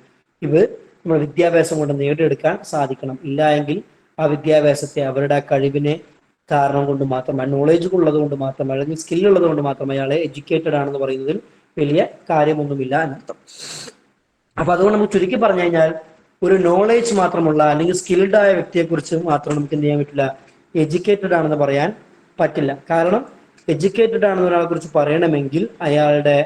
നമ്മൾ വിദ്യാഭ്യാസം കൊണ്ട് നേടിയെടുക്കാൻ സാധിക്കണം. ഇല്ല എങ്കിൽ ആ വിദ്യാഭ്യാസത്തെ അവരുടെ ആ കഴിവിനെ കാരണം കൊണ്ട് മാത്രം, നോളേജ് ഉള്ളത് കൊണ്ട് മാത്രം, അല്ലെങ്കിൽ സ്കില്ലുള്ളത് കൊണ്ട് മാത്രം അയാളെ എഡ്യൂക്കേറ്റഡ് ആണെന്ന് പറയുന്നതിൽ വലിയ കാര്യമൊന്നുമില്ല എന്നർത്ഥം. അപ്പൊ അതുകൊണ്ട് നമുക്ക് ചുരുക്കി പറഞ്ഞു കഴിഞ്ഞാൽ, ഒരു നോളേജ് മാത്രമുള്ള അല്ലെങ്കിൽ സ്കിൽഡ് ആയ വ്യക്തിയെ കുറിച്ച് മാത്രം നമുക്ക് എന്ത് ചെയ്യാൻ പറ്റില്ല, എഡ്യൂക്കേറ്റഡ് ആണെന്ന് പറയാൻ പറ്റില്ല. കാരണം എഡ്യൂക്കേറ്റഡ് ആണെന്ന് ഒരാളെ കുറിച്ച് പറയണമെങ്കിൽ അയാളുടെ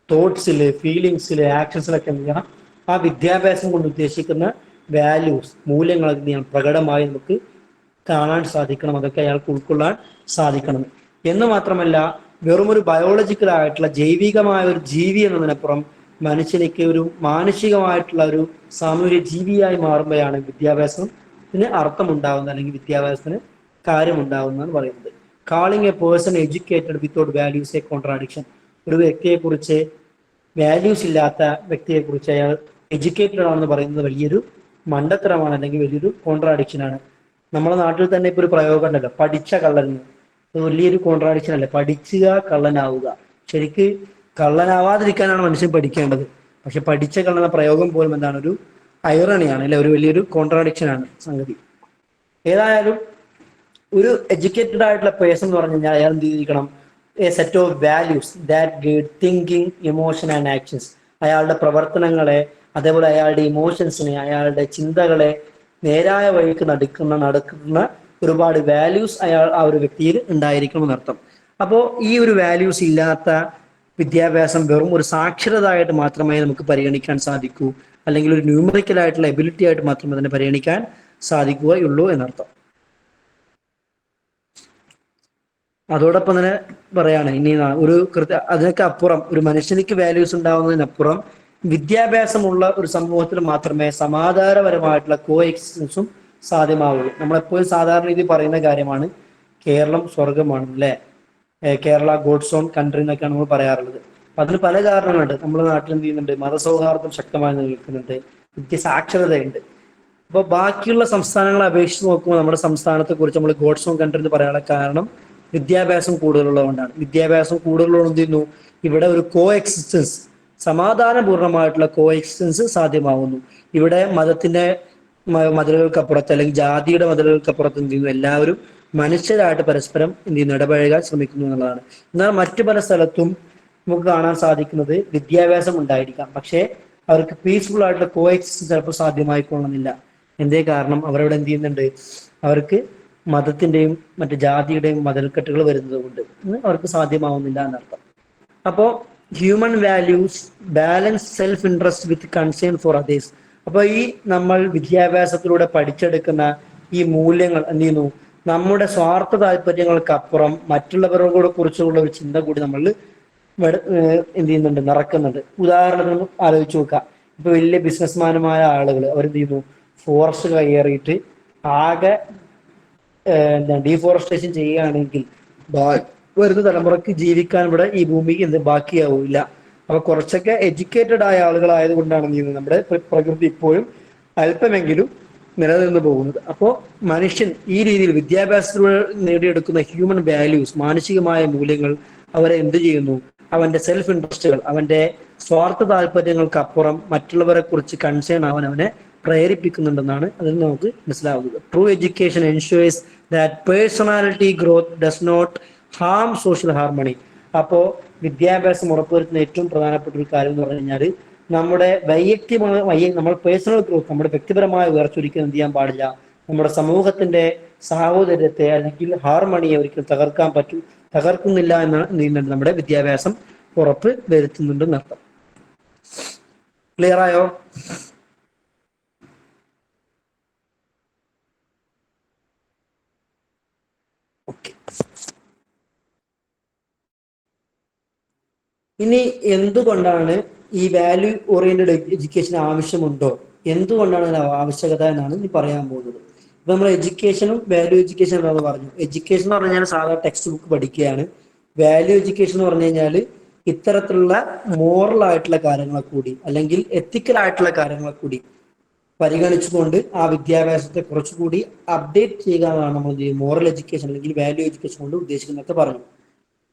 തോട്ട്സില്, ഫീലിങ്സില്, ആക്ഷൻസിലൊക്കെ എന്ത് ചെയ്യണം, ആ വിദ്യാഭ്യാസം കൊണ്ട് ഉദ്ദേശിക്കുന്ന വാല്യൂസ്, മൂല്യങ്ങൾ എന്ത് ചെയ്യണം, പ്രകടമായി നമുക്ക് കാണാൻ സാധിക്കണം. അതൊക്കെ അയാൾക്ക് ഉൾക്കൊള്ളാൻ സാധിക്കണം. എന്ന് മാത്രമല്ല, വെറുമൊരു ബയോളജിക്കൽ ആയിട്ടുള്ള ജൈവികമായ ഒരു ജീവി എന്നതിനപ്പുറം മനുഷ്യനിക്ക് ഒരു മാനസികമായിട്ടുള്ള ഒരു സാമൂഹിക ജീവിയായി മാറുമ്പോഴാണ് വിദ്യാഭ്യാസത്തിന് അർത്ഥമുണ്ടാവുന്നത്, അല്ലെങ്കിൽ വിദ്യാഭ്യാസത്തിന് കാര്യമുണ്ടാവുന്നതെന്ന് പറയുന്നത്. Calling A person educated without values A contradiction. ഒരു വ്യക്തിയെക്കുറിച്ച്, വാല്യൂസ് ഇല്ലാത്ത വ്യക്തിയെക്കുറിച്ച് അയാൾ എഡ്യൂക്കേറ്റഡ് ആണെന്ന് പറയുന്നത് വലിയൊരു മണ്ടത്തരമാണ്, അല്ലെങ്കിൽ വലിയൊരു കോൺട്രാഡിക്ഷൻ ആണ്. നമ്മുടെ നാട്ടിൽ തന്നെ ഇപ്പൊ ഒരു പ്രയോഗം ഉണ്ടല്ലോ, പഠിച്ച കള്ളൻ. വലിയൊരു കോൺട്രാഡിക്ഷൻ അല്ലേ, പഠിക്കുക കള്ളനാവുക. ശരിക്ക് കള്ളനാവാതിരിക്കാനാണ് മനുഷ്യൻ പഠിക്കേണ്ടത്. പക്ഷെ പഠിച്ച കള്ളന പ്രയോഗം പോലും എന്താണ്, ഒരു ഐറണിയാണ്, അല്ലെ, ഒരു വലിയൊരു കോൺട്രാഡിക്ഷൻ ആണ് സംഗതി. ഏതായാലും ഒരു എഡ്യൂക്കേറ്റഡ് ആയിട്ടുള്ള പേഴ്സൺ എന്ന് പറഞ്ഞു കഴിഞ്ഞാൽ അയാൾ എന്ത് ചെയ്തിരിക്കണം, A set of values that guide thinking, emotion and actions. അയാളുടെ പ്രവർത്തനങ്ങളെ, അതേപോലെ അയാളുടെ ഇമോഷൻസിനെ, അയാളുടെ ചിന്തകളെ നേരായ വഴിക്ക് നടക്കുന്ന ഒരുപാട് വാല്യൂസ് ആ ഒരു വ്യക്തിയിൽ ഉണ്ടായിരിക്കണം എന്നർത്ഥം. അപ്പോൾ ഈ ഒരു വാല്യൂസ് ഇല്ലാത്ത വിദ്യാഭ്യാസം വെറും ഒരു സാക്ഷരത ആയിട്ട് മാത്രമേ നമുക്ക് പരിഗണിക്കാൻ സാധിക്കൂ, അല്ലെങ്കിൽ ഒരു ന്യൂമറിക്കൽ ആയിട്ടുള്ള എബിലിറ്റി ആയിട്ട് മാത്രമേ അതിനെ പരിഗണിക്കാൻ സാധിക്കുകയുള്ളൂ എന്നർത്ഥം. അതോടൊപ്പം തന്നെ പറയാണ് ഇനി ഒരു അതിനൊക്കെ അപ്പുറം ഒരു മനുഷ്യനിക്ക് വാല്യൂസ് ഉണ്ടാവുന്നതിനപ്പുറം വിദ്യാഭ്യാസമുള്ള ഒരു സമൂഹത്തിൽ മാത്രമേ സമാധാനപരമായിട്ടുള്ള കോ എക്സിസ്റ്റൻസും സാധ്യമാവുള്ളൂ. നമ്മളെപ്പോഴും സാധാരണ രീതി പറയുന്ന കാര്യമാണ് കേരളം സ്വർഗമാണ് അല്ലെ, കേരള ഗോഡ്സ് ഓൺ കൺട്രി എന്നൊക്കെയാണ് നമ്മൾ പറയാറുള്ളത്. അപ്പൊ അതിന് പല കാരണങ്ങളുണ്ട്. നമ്മുടെ നാട്ടിൽ എന്ത് ചെയ്യുന്നുണ്ട്, മതസൗഹാർദ്ദം ശക്തമായി നിലനിൽക്കുന്നുണ്ട്, വിദ്യാസാക്ഷരതയുണ്ട്. അപ്പോൾ ബാക്കിയുള്ള സംസ്ഥാനങ്ങളെ അപേക്ഷിച്ച് നോക്കുമ്പോൾ നമ്മുടെ സംസ്ഥാനത്തെ കുറിച്ച് നമ്മൾ ഗോഡ്സ് ഓൺ കൺട്രി എന്ന് പറയാനുള്ള കാരണം വിദ്യാഭ്യാസം കൂടുതലുള്ളതുകൊണ്ടാണ്. വിദ്യാഭ്യാസം കൂടുതലുള്ളത് എന്ത് ചെയ്യുന്നു, ഇവിടെ ഒരു കോ എക്സിസ്റ്റൻസ്, സമാധാനപൂർണമായിട്ടുള്ള കോ എക്സിസ്റ്റൻസ് സാധ്യമാവുന്നു. ഇവിടെ മതത്തിന്റെ മതിലുകൾക്കപ്പുറത്ത് അല്ലെങ്കിൽ ജാതിയുടെ മതിലുകൾക്കപ്പുറത്ത് എന്ത് ചെയ്യുന്നു, എല്ലാവരും മനുഷ്യരായിട്ട് പരസ്പരം എന്ത് ചെയ്യുന്നു, ഇടപഴകാൻ ശ്രമിക്കുന്നു എന്നുള്ളതാണ്. എന്നാൽ മറ്റു പല സ്ഥലത്തും നമുക്ക് കാണാൻ സാധിക്കുന്നത് വിദ്യാഭ്യാസം ഉണ്ടായിരിക്കാം, പക്ഷേ അവർക്ക് പീസ്ഫുൾ ആയിട്ടുള്ള കോ എക്സിസ്റ്റൻസ് ചിലപ്പോൾ സാധ്യമായിക്കൊള്ളുന്നില്ല. എന്തേ കാരണം, അവരവിടെ എന്ത് ചെയ്യുന്നുണ്ട്, അവർക്ക് മതത്തിന്റെയും മറ്റു ജാതിയുടെയും മതിൽക്കെട്ടുകൾ വരുന്നത് കൊണ്ട് അവർക്ക് സാധ്യമാവുന്നില്ല എന്നർത്ഥം. അപ്പോൾ human values balance self interest with concern for others. അപ്പോൾ ഈ നമ്മൾ വിദ്യാഭ്യാസത്തിലൂടെ പഠിച്ചെടുക്കുന്ന ഈ മൂല്യങ്ങൾ എന്ത് ചെയ്യുന്നു, നമ്മുടെ സ്വാർത്ഥ താല്പര്യങ്ങൾക്കപ്പുറം മറ്റുള്ളവരോട് കുറിച്ചുള്ള ഒരു ചിന്ത കൂടി നമ്മൾ എന്ത് ചെയ്യുന്നുണ്ട്, നിറക്കുന്നുണ്ട്. ഉദാഹരണത്തിന് ആലോചിച്ച് നോക്കുക, ഇപ്പൊ വലിയ ബിസിനസ്മാനുമായ ആളുകൾ അവരെന്ത് ചെയ്യുന്നു, ഫോറസ്റ്റ് കയ്യേറിയിട്ട് ആകെ ഡീഫോറസ്റ്റേഷൻ ചെയ്യുകയാണെങ്കിൽ വരുന്ന തലമുറക്ക് ജീവിക്കാൻ ഇവിടെ ഈ ഭൂമിക്ക് എന്ത് ബാക്കിയാവില്ല. അപ്പൊ കുറച്ചൊക്കെ എഡ്യൂക്കേറ്റഡ് ആയ ആളുകളായത് കൊണ്ടാണ് എന്ത് ചെയ്യുന്നത്, നമ്മുടെ പ്രകൃതി ഇപ്പോഴും അല്പമെങ്കിലും നിലനിന്ന് പോകുന്നത്. അപ്പോൾ മനുഷ്യൻ ഈ രീതിയിൽ വിദ്യാഭ്യാസത്തിലൂടെ നേടിയെടുക്കുന്ന ഹ്യൂമൻ വാല്യൂസ്, മാനസികമായ മൂല്യങ്ങൾ അവരെ എന്ത് ചെയ്യുന്നു, അവന്റെ സെൽഫ് ഇൻട്രസ്റ്റുകൾ, അവന്റെ സ്വാർത്ഥ താല്പര്യങ്ങൾക്ക് അപ്പുറം മറ്റുള്ളവരെ കുറിച്ച് കൺസേൺ ആവാൻ അവനെ പ്രേരിപ്പിക്കുന്നുണ്ടെന്നാണ് അതിൽ നമുക്ക് മനസ്സിലാവുന്നത്. True education ensures that personality growth does not harm social harmony. അപ്പോൾ വിദ്യാഭ്യാസം ഉറപ്പുവരുത്തുന്ന ഏറ്റവും പ്രധാനപ്പെട്ട ഒരു കാര്യം എന്ന് പറഞ്ഞു കഴിഞ്ഞാൽ നമ്മുടെ നമ്മൾ പേഴ്സണൽ ഗ്രോത്ത്, നമ്മുടെ വ്യക്തിപരമായ ഉയർച്ച ഒരിക്കലും എന്ത് ചെയ്യാൻ പാടില്ല, നമ്മുടെ സമൂഹത്തിന്റെ സാഹോദര്യത്തെ അല്ലെങ്കിൽ ഹാർമണിയെ ഒരിക്കലും തകർക്കുന്നില്ല എന്നാണ് നമ്മുടെ വിദ്യാഭ്യാസം ഉറപ്പ് വരുത്തുന്നുണ്ടെന്നർത്ഥം. ക്ലിയർ ആയോ? ഇനി എന്തുകൊണ്ടാണ് ഈ വാല്യൂ ഓറിയന്റഡ് എഡ്യൂക്കേഷൻ ആവശ്യമുണ്ടോ, എന്തുകൊണ്ടാണ് അതിന് ആവശ്യകത എന്നാണ് ഇനി പറയാൻ പോകുന്നത്. ഇപ്പൊ നമ്മൾ എഡ്യൂക്കേഷനും വാല്യൂ എഡ്യൂക്കേഷൻ എന്താണെന്ന് പറഞ്ഞു. എഡ്യൂക്കേഷൻ എന്ന് പറഞ്ഞു കഴിഞ്ഞാൽ സാധാരണ ടെക്സ്റ്റ് ബുക്ക് പഠിക്കുകയാണ്. വാല്യൂ എഡ്യൂക്കേഷൻ എന്ന് പറഞ്ഞു കഴിഞ്ഞാൽ ഇത്തരത്തിലുള്ള മോറൽ ആയിട്ടുള്ള കാര്യങ്ങളെ കൂടി അല്ലെങ്കിൽ എത്തിക്കൽ ആയിട്ടുള്ള കാര്യങ്ങളെ കൂടി പരിഗണിച്ചുകൊണ്ട് ആ വിദ്യാഭ്യാസത്തെ കുറച്ചുകൂടി അപ്ഡേറ്റ് ചെയ്യുക എന്നാണ് നമ്മൾ മോറൽ എഡ്യൂക്കേഷൻ അല്ലെങ്കിൽ വാല്യൂ എഡ്യൂക്കേഷൻ കൊണ്ട് ഉദ്ദേശിക്കുന്നതൊക്കെ പറഞ്ഞു.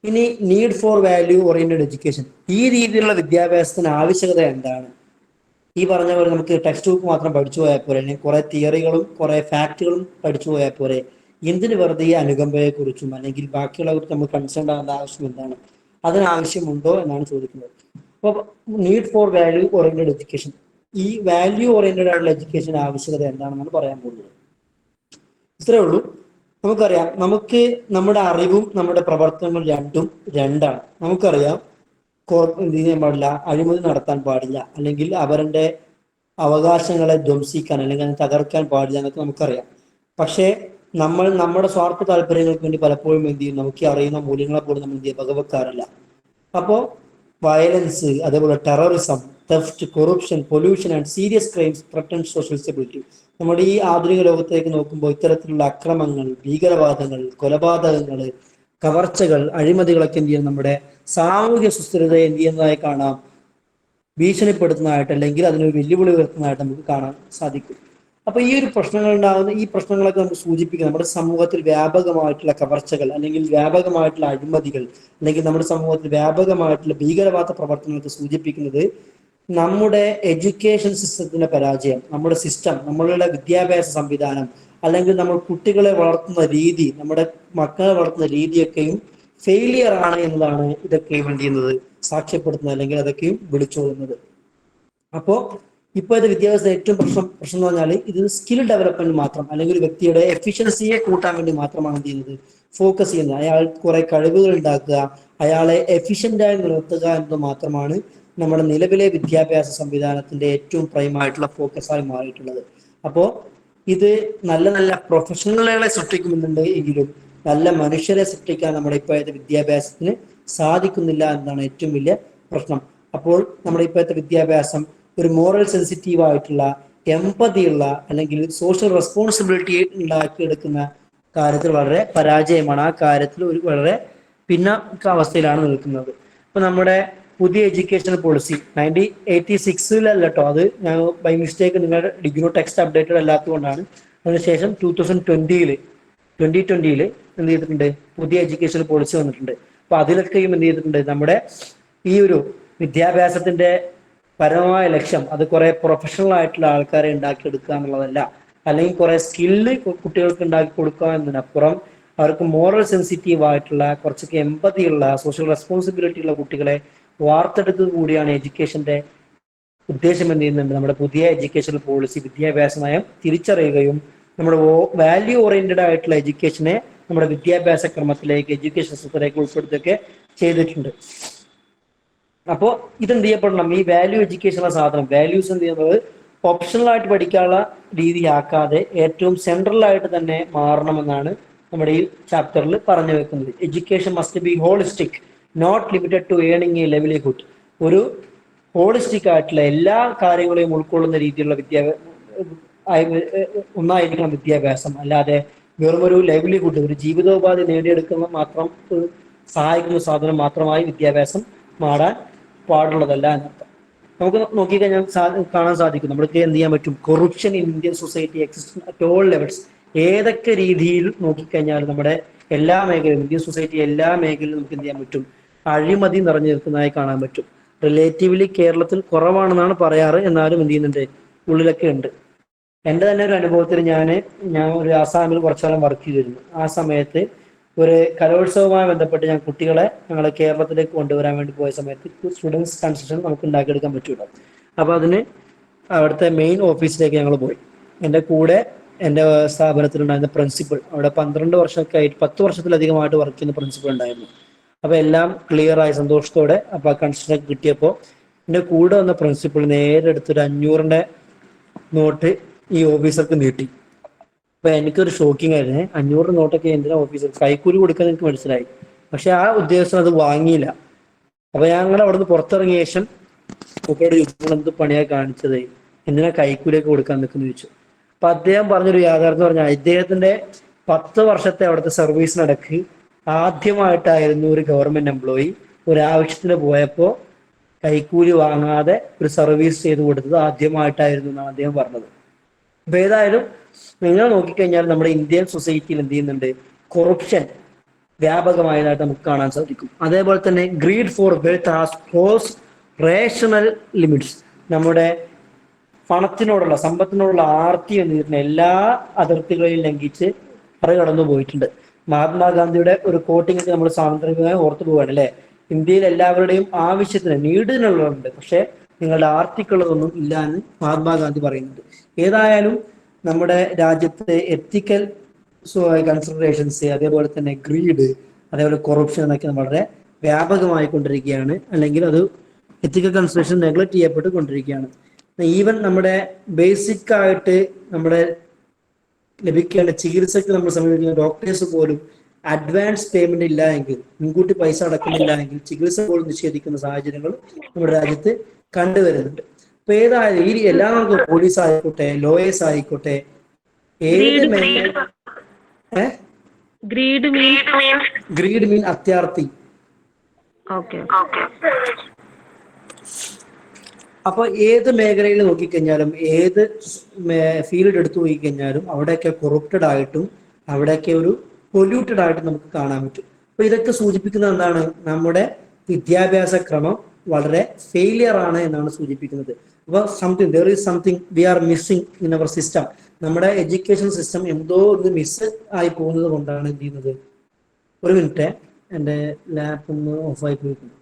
ഇനി need for value oriented education, ഈ രീതിയിലുള്ള വിദ്യാഭ്യാസത്തിന് ആവശ്യകത എന്താണ്? ഈ പറഞ്ഞ പോലെ നമുക്ക് ടെക്സ്റ്റ് ബുക്ക് മാത്രം പഠിച്ചു പോയാൽ പോരെ, അല്ലെങ്കിൽ കുറെ തിയറികളും കുറെ ഫാക്റ്റുകളും പഠിച്ചു പോയാൽ പോരെ? എന്തിന് വെറുതെ ഈ അനുകമ്പയെ കുറിച്ചും അല്ലെങ്കിൽ ബാക്കിയുള്ളവരെ കുറിച്ച് നമ്മൾ കൺസേൺ ആവേണ്ട ആവശ്യം എന്താണ്? അതിനാവശ്യമുണ്ടോ എന്നാണ് ചോദിക്കുന്നത്. അപ്പോൾ need for value oriented education, ഈ വാല്യൂ ഓറിയന്റഡ് ആയിട്ടുള്ള എഡ്യൂക്കേഷൻ ആവശ്യകത എന്താണെന്നാണ് പറയാൻ പോകുന്നത്. ഇത്രേ ഉള്ളൂ. നമുക്കറിയാം, നമുക്ക് നമ്മുടെ അറിവും നമ്മുടെ പ്രവർത്തനങ്ങളും രണ്ടാണ്. നമുക്കറിയാം എന്ത് ചെയ്യാൻ പാടില്ല, അഴിമതി നടത്താൻ പാടില്ല, അല്ലെങ്കിൽ അവരുടെ അവകാശങ്ങളെ ധ്വംസിക്കാൻ അല്ലെങ്കിൽ അതിനെ തകർക്കാൻ പാടില്ല എന്നൊക്കെ നമുക്കറിയാം. പക്ഷേ നമ്മൾ നമ്മുടെ സ്വാർത്ഥ താല്പര്യങ്ങൾക്ക് വേണ്ടി പലപ്പോഴും എന്ത് ചെയ്യും, നമുക്ക് അറിയുന്ന മൂല്യങ്ങളെ പോലും നമ്മൾ എന്ത് ചെയ്യുക, വകവെക്കാറില്ല. അപ്പോൾ വയലൻസ്, അതേപോലെ terrorism, theft, corruption, pollution and serious crimes threaten social stability. നമ്മുടെ ഈ ആധുനിക ലോകത്തേക്ക് നോക്കുമ്പോൾ ഇത്തരത്തിലുള്ള അക്രമങ്ങൾ, ഭീകരവാദങ്ങൾ, കൊലപാതകങ്ങൾ, കവർച്ചകൾ, അഴിമതികളൊക്കെ എന്ത് ചെയ്യുന്നു, നമ്മുടെ സാമൂഹിക സുസ്ഥിരതയെ എന്ത് ചെയ്യുന്നതായി കാണാം, ഭീഷണിപ്പെടുത്തുന്നതായിട്ട് അല്ലെങ്കിൽ അതിനൊരു വെല്ലുവിളി ഉയർത്തുന്നതായിട്ട് നമുക്ക് കാണാൻ സാധിക്കും. അപ്പൊ ഈ ഒരു ഈ പ്രശ്നങ്ങളൊക്കെ നമുക്ക് സൂചിപ്പിക്കുന്നത് നമ്മുടെ സമൂഹത്തിൽ വ്യാപകമായിട്ടുള്ള കവർച്ചകൾ അല്ലെങ്കിൽ വ്യാപകമായിട്ടുള്ള അഴിമതികൾ അല്ലെങ്കിൽ നമ്മുടെ സമൂഹത്തിൽ വ്യാപകമായിട്ടുള്ള ഭീകരവാദ പ്രവർത്തനങ്ങൾക്ക് സൂചിപ്പിക്കുന്നത് നമ്മുടെ എഡ്യൂക്കേഷൻ സിസ്റ്റത്തിന്റെ പരാജയം, നമ്മുടെ സിസ്റ്റം, നമ്മളുടെ വിദ്യാഭ്യാസ സംവിധാനം അല്ലെങ്കിൽ നമ്മൾ കുട്ടികളെ വളർത്തുന്ന രീതി, നമ്മുടെ മക്കളെ വളർത്തുന്ന രീതിയൊക്കെയും ഫെയിലിയർ ആണ് എന്നതാണ് ഇതൊക്കെയും എന്ത് ചെയ്യുന്നത്, സാക്ഷ്യപ്പെടുത്തുന്നത് അല്ലെങ്കിൽ അതൊക്കെയും വിളിച്ചോളുന്നത്. അപ്പോൾ ഇപ്പോഴത്തെ വിദ്യാഭ്യാസത്തെ ഏറ്റവും പ്രശ്നം എന്ന് പറഞ്ഞാൽ ഇത് സ്കിൽ ഡെവലപ്മെന്റ് മാത്രം അല്ലെങ്കിൽ ഒരു വ്യക്തിയുടെ എഫിഷ്യൻസിയെ കൂട്ടാൻ വേണ്ടി മാത്രമാണ് എന്ത് ചെയ്യുന്നത്, ഫോക്കസ് ചെയ്യുന്നത്. അയാൾ കുറെ കഴിവുകൾ ഉണ്ടാക്കുക, അയാളെ എഫിഷ്യന്റായി നിർത്തുക എന്നത് മാത്രമാണ് നമ്മുടെ നിലവിലെ വിദ്യാഭ്യാസ സംവിധാനത്തിന്റെ ഏറ്റവും പ്രൈമായിട്ടുള്ള ഫോക്കസായി മാറിയിട്ടുള്ളത്. അപ്പോൾ ഇത് നല്ല നല്ല പ്രൊഫഷണലുകളെ സൃഷ്ടിക്കുന്നുണ്ട് എങ്കിലും നല്ല മനുഷ്യരെ സൃഷ്ടിക്കാൻ നമ്മുടെ ഇപ്പോഴത്തെ വിദ്യാഭ്യാസത്തിന് സാധിക്കുന്നില്ല എന്നതാണ് ഏറ്റവും വലിയ പ്രശ്നം. അപ്പോൾ നമ്മുടെ ഇപ്പോഴത്തെ വിദ്യാഭ്യാസം ഒരു മോറൽ സെൻസിറ്റീവ് ആയിട്ടുള്ള, എമ്പതി ഉള്ള, അല്ലെങ്കിൽ സോഷ്യൽ റെസ്പോൺസിബിലിറ്റി ഉണ്ടാക്കിയെടുക്കുന്ന കാര്യത്തിൽ വളരെ പരാജയമാണ്. ആ കാര്യത്തിൽ ഒരു വളരെ പിന്നോക്ക അവസ്ഥയിലാണ് നിൽക്കുന്നത്. ഇപ്പൊ നമ്മുടെ പുതിയ എഡ്യൂക്കേഷൻ പോളിസി 1986 കേട്ടോ, അത് ഞാൻ ബൈ മിസ്റ്റേക്ക് നിങ്ങളുടെ ഡിഗ്രി ടെക്സ്റ്റ് അപ്ഡേറ്റഡ് അല്ലാത്തതുകൊണ്ടാണ്. അതിനുശേഷം 2020 എന്ത് ചെയ്തിട്ടുണ്ട്, പുതിയ എഡ്യൂക്കേഷൻ പോളിസി വന്നിട്ടുണ്ട്. അപ്പൊ അതിലൊക്കെയും എന്ത് ചെയ്തിട്ടുണ്ട്, നമ്മുടെ ഈ ഒരു വിദ്യാഭ്യാസത്തിന്റെ പരമമായ ലക്ഷ്യം അത് കുറെ പ്രൊഫഷണൽ ആയിട്ടുള്ള ആൾക്കാരെ ഉണ്ടാക്കിയെടുക്കുക എന്നുള്ളതല്ല, അല്ലെങ്കിൽ കുറെ സ്കില്ല് കുട്ടികൾക്ക് ഉണ്ടാക്കി കൊടുക്കുക എന്നതിനപ്പുറം അവർക്ക് മോറൽ സെൻസിറ്റീവ് ആയിട്ടുള്ള, കുറച്ചൊക്കെ എമ്പതി ഉള്ള, സോഷ്യൽ റെസ്പോൺസിബിലിറ്റി ഉള്ള കുട്ടികളെ വാർത്തെടുക്കുക കൂടിയാണ് എഡ്യൂക്കേഷന്റെ ഉദ്ദേശം. എന്ത് ചെയ്യുന്നുണ്ട്, നമ്മുടെ പുതിയ എഡ്യൂക്കേഷൻ പോളിസി വിദ്യാഭ്യാസ നയം തിരിച്ചറിയുകയും നമ്മുടെ വാല്യൂ ഓറിയന്റഡ് ആയിട്ടുള്ള എഡ്യൂക്കേഷനെ നമ്മുടെ വിദ്യാഭ്യാസ ക്രമത്തിലേക്ക്, എഡ്യൂക്കേഷൻ സിസ്റ്റത്തിലേക്ക് ഉൾപ്പെടുത്തുകയൊക്കെ ചെയ്തിട്ടുണ്ട്. അപ്പോൾ ഇതെന്ത് ചെയ്യപ്പെടണം, ഈ വാല്യൂ എഡ്യൂക്കേഷൻ എന്ന സാധനം, വാല്യൂസ് എന്ത് ചെയ്യുന്നത് ഓപ്ഷണൽ ആയിട്ട് പഠിക്കാനുള്ള രീതിയാക്കാതെ ഏറ്റവും സെൻട്രൽ ആയിട്ട് തന്നെ മാറണമെന്നാണ് നമ്മുടെ ഈ ചാപ്റ്ററിൽ പറഞ്ഞു വെക്കുന്നത്. Education must be holistic, not limited to earning a livelihood. ഒരു ഹോളിസ്റ്റിക് ആയിട്ടുള്ള എല്ലാ കാര്യങ്ങളെയും ഉൾക്കൊള്ളുന്ന രീതിയിലുള്ള ഒന്നായിരിക്കണം വിദ്യാഭ്യാസം. അല്ലാതെ വെറുമൊരു ലൈവ്ലിഹുഡ്, ഒരു ജീവിതോപാധി നേടിയെടുക്കുന്ന മാത്രം സഹായിക്കുന്ന സാധനം മാത്രമായി വിദ്യാഭ്യാസം മാറാൻ പാടുള്ളതല്ല എന്നർത്ഥം. നമുക്ക് നോക്കിക്കഴിഞ്ഞാൽ കാണാൻ സാധിക്കും, നമ്മൾക്ക് എന്ത് ചെയ്യാൻ പറ്റും, corruption in Indian society exist at all levels. ഏതൊക്കെ രീതിയിൽ നോക്കിക്കഴിഞ്ഞാൽ നമ്മുടെ എല്ലാ മേഖലയിലും, ഇന്ത്യൻ സൊസൈറ്റി എല്ലാ മേഖലയിലും നമുക്ക് എന്ത് ചെയ്യാൻ പറ്റും, അഴിമതി നിറഞ്ഞു നിൽക്കുന്നതായി കാണാൻ പറ്റും. റിലേറ്റീവ്ലി കേരളത്തിൽ കുറവാണെന്നാണ് പറയാറ്, എന്നാലും എന്ത് ചെയ്യുന്നുണ്ട്, ഉള്ളിലൊക്കെ ഉണ്ട്. എൻ്റെ തന്നെ ഒരു അനുഭവത്തിൽ ഞാൻ ഒരു ആസാമിൽ കുറച്ചുകാലം വർക്ക് ചെയ്തിരുന്നു. ആ സമയത്ത് ഒരു കലോത്സവവുമായി ബന്ധപ്പെട്ട് ഞങ്ങളെ കേരളത്തിലേക്ക് കൊണ്ടുവരാൻ വേണ്ടി പോയ സമയത്ത് സ്റ്റുഡൻസ് കൺസെഷൻ നമുക്ക് ഉണ്ടാക്കിയെടുക്കാൻ പറ്റുമല്ലോ. അപ്പൊ അതിന് അവിടുത്തെ മെയിൻ ഓഫീസിലേക്ക് ഞങ്ങൾ പോയി. എൻ്റെ കൂടെ എൻ്റെ സ്ഥാപനത്തിലുണ്ടായിരുന്ന പ്രിൻസിപ്പൾ, അവിടെ 12 വർഷമൊക്കെ ആയിട്ട് 10 വർഷത്തിലധികമായിട്ട് വർക്ക് ചെയ്യുന്ന പ്രിൻസിപ്പൾ ഉണ്ടായിരുന്നു. അപ്പൊ എല്ലാം ക്ലിയർ ആയി സന്തോഷത്തോടെ അപ്പൊ ആ കൺസെഷൻ കിട്ടിയപ്പോൾ എൻ്റെ കൂടെ വന്ന പ്രിൻസിപ്പൾ നേരെ എടുത്തൊരു 500-ന്റെ നോട്ട് ഈ ഓഫീസർക്ക് നീട്ടി. അപ്പൊ എനിക്കൊരു ഷോക്കിംഗ് ആയിരുന്നു. 500 നോട്ടൊക്കെ എന്തിനാ ഓഫീസർ, കൈക്കൂലി കൊടുക്കാൻ എനിക്ക് മനസ്സിലായി. പക്ഷെ ആ ഉദ്യോഗസ്ഥൻ അത് വാങ്ങിയില്ല. അപ്പൊ ഞങ്ങൾ അവിടുന്ന് പുറത്തിറങ്ങിയ ശേഷം മൂപ്പരോട് ചോദിച്ചു, എന്ത് പണിയാ കാണിച്ചത്, എന്തിനാ കൈക്കൂലിയൊക്കെ കൊടുക്കാൻ നിൽക്കുന്നു ചോദിച്ചു. അപ്പൊ അദ്ദേഹം പറഞ്ഞൊരു യാഥാർത്ഥ്യം പറഞ്ഞാൽ, ഇദ്ദേഹത്തിന്റെ 10 വർഷത്തെ അവിടുത്തെ സർവീസിനിടക്ക് ആദ്യമായിട്ടായിരുന്നു ഒരു ഗവൺമെന്റ് എംപ്ലോയി ഒരു ആവശ്യത്തിന് പോയപ്പോ കൈക്കൂലി വാങ്ങാതെ ഒരു സർവീസ് ചെയ്ത് കൊടുത്തത് ആദ്യമായിട്ടായിരുന്നു എന്നാണ് അദ്ദേഹം പറഞ്ഞത്. അപ്പൊ ഏതായാലും നിങ്ങൾ നോക്കിക്കഴിഞ്ഞാൽ നമ്മുടെ ഇന്ത്യൻ സൊസൈറ്റിയിൽ എന്ത് ചെയ്യുന്നുണ്ട്, കൊറപ്ഷൻ വ്യാപകമായതായിട്ട് നമുക്ക് കാണാൻ സാധിക്കും. അതേപോലെ തന്നെ greed for wealth has cross rational limits. നമ്മുടെ സമ്പത്തിനോടുള്ള ആർത്തി എന്ന് എല്ലാ അതിർത്തികളെയും ലംഘിച്ച് മറികടന്നു പോയിട്ടുണ്ട്. മഹാത്മാഗാന്ധിയുടെ ഒരു കോട്ടിങ് നമ്മൾ സാന്ദർഭികമായി ഓർത്തു പോവുകയാണ് അല്ലെ, ഇന്ത്യയിൽ എല്ലാവരുടെയും ആവശ്യത്തിന് നീടിനുള്ളതുണ്ട്, പക്ഷെ നിങ്ങളുടെ ആർത്തിക്കുള്ളതൊന്നും ഇല്ല എന്ന് മഹാത്മാഗാന്ധി പറയുന്നുണ്ട്. ഏതായാലും നമ്മുടെ രാജ്യത്തെ എത്തിക്കൽ കൺസിഡറേഷൻസ്, അതേപോലെ തന്നെ ഗ്രീഡ്, അതേപോലെ കൊറപ്ഷൻ എന്നൊക്കെ വളരെ വ്യാപകമായി കൊണ്ടിരിക്കുകയാണ്, അല്ലെങ്കിൽ അത് എത്തിക്കൽ കൺസിഡറേഷൻ നെഗ്ലക്ട് ചെയ്യപ്പെട്ട് കൊണ്ടിരിക്കുകയാണ്. ഈവൻ നമ്മുടെ ബേസിക് ആയിട്ട് നമ്മുടെ ലഭിക്കേണ്ട ചികിത്സയ്ക്ക് നമ്മൾ സമീപിക്കുന്ന ഡോക്ടേഴ്സ് പോലും അഡ്വാൻസ് പേയ്മെന്റ് ഇല്ല എങ്കിൽ, മുൻകൂട്ടി പൈസ അടക്കുന്നില്ല എങ്കിൽ ചികിത്സ പോലും നിഷേധിക്കുന്ന സാഹചര്യങ്ങൾ നമ്മുടെ രാജ്യത്ത് കണ്ടുവരുന്നുണ്ട്. അപ്പൊ ഏതായാലും ഈ എല്ലാവർക്കും, പോലീസ് ആയിക്കോട്ടെ, ലോയേഴ്സ് ആയിക്കോട്ടെ, ഏത് ഗ്രീഡ് മീൻ അത്യാർത്തി. അപ്പൊ ഏത് മേഖലയിൽ നോക്കിക്കഴിഞ്ഞാലും, ഏത് ഫീൽഡ് എടുത്തു നോക്കിക്കഴിഞ്ഞാലും അവിടെയൊക്കെ കൊറപ്റ്റഡ് ആയിട്ടും അവിടെയൊക്കെ ഒരു പൊല്യൂട്ടഡ് ആയിട്ടും നമുക്ക് കാണാൻ പറ്റും. അപ്പൊ ഇതൊക്കെ സൂചിപ്പിക്കുന്നത് എന്താണ്, നമ്മുടെ വിദ്യാഭ്യാസ ക്രമം വളരെ ഫെയിലിയർ ആണ് എന്നാണ് സൂചിപ്പിക്കുന്നത്. അപ്പൊ there is something we are missing in our system. നമ്മുടെ എഡ്യൂക്കേഷൻ സിസ്റ്റം എന്തോ ഒന്ന് മിസ് ആയി പോകുന്നത് കൊണ്ടാണ് എന്ത് ചെയ്യുന്നത്. ഒരു മിനിറ്റ്, എൻ്റെ ലാപ്പ് ഒന്ന് ഓഫായി പോയിട്ടുണ്ട്.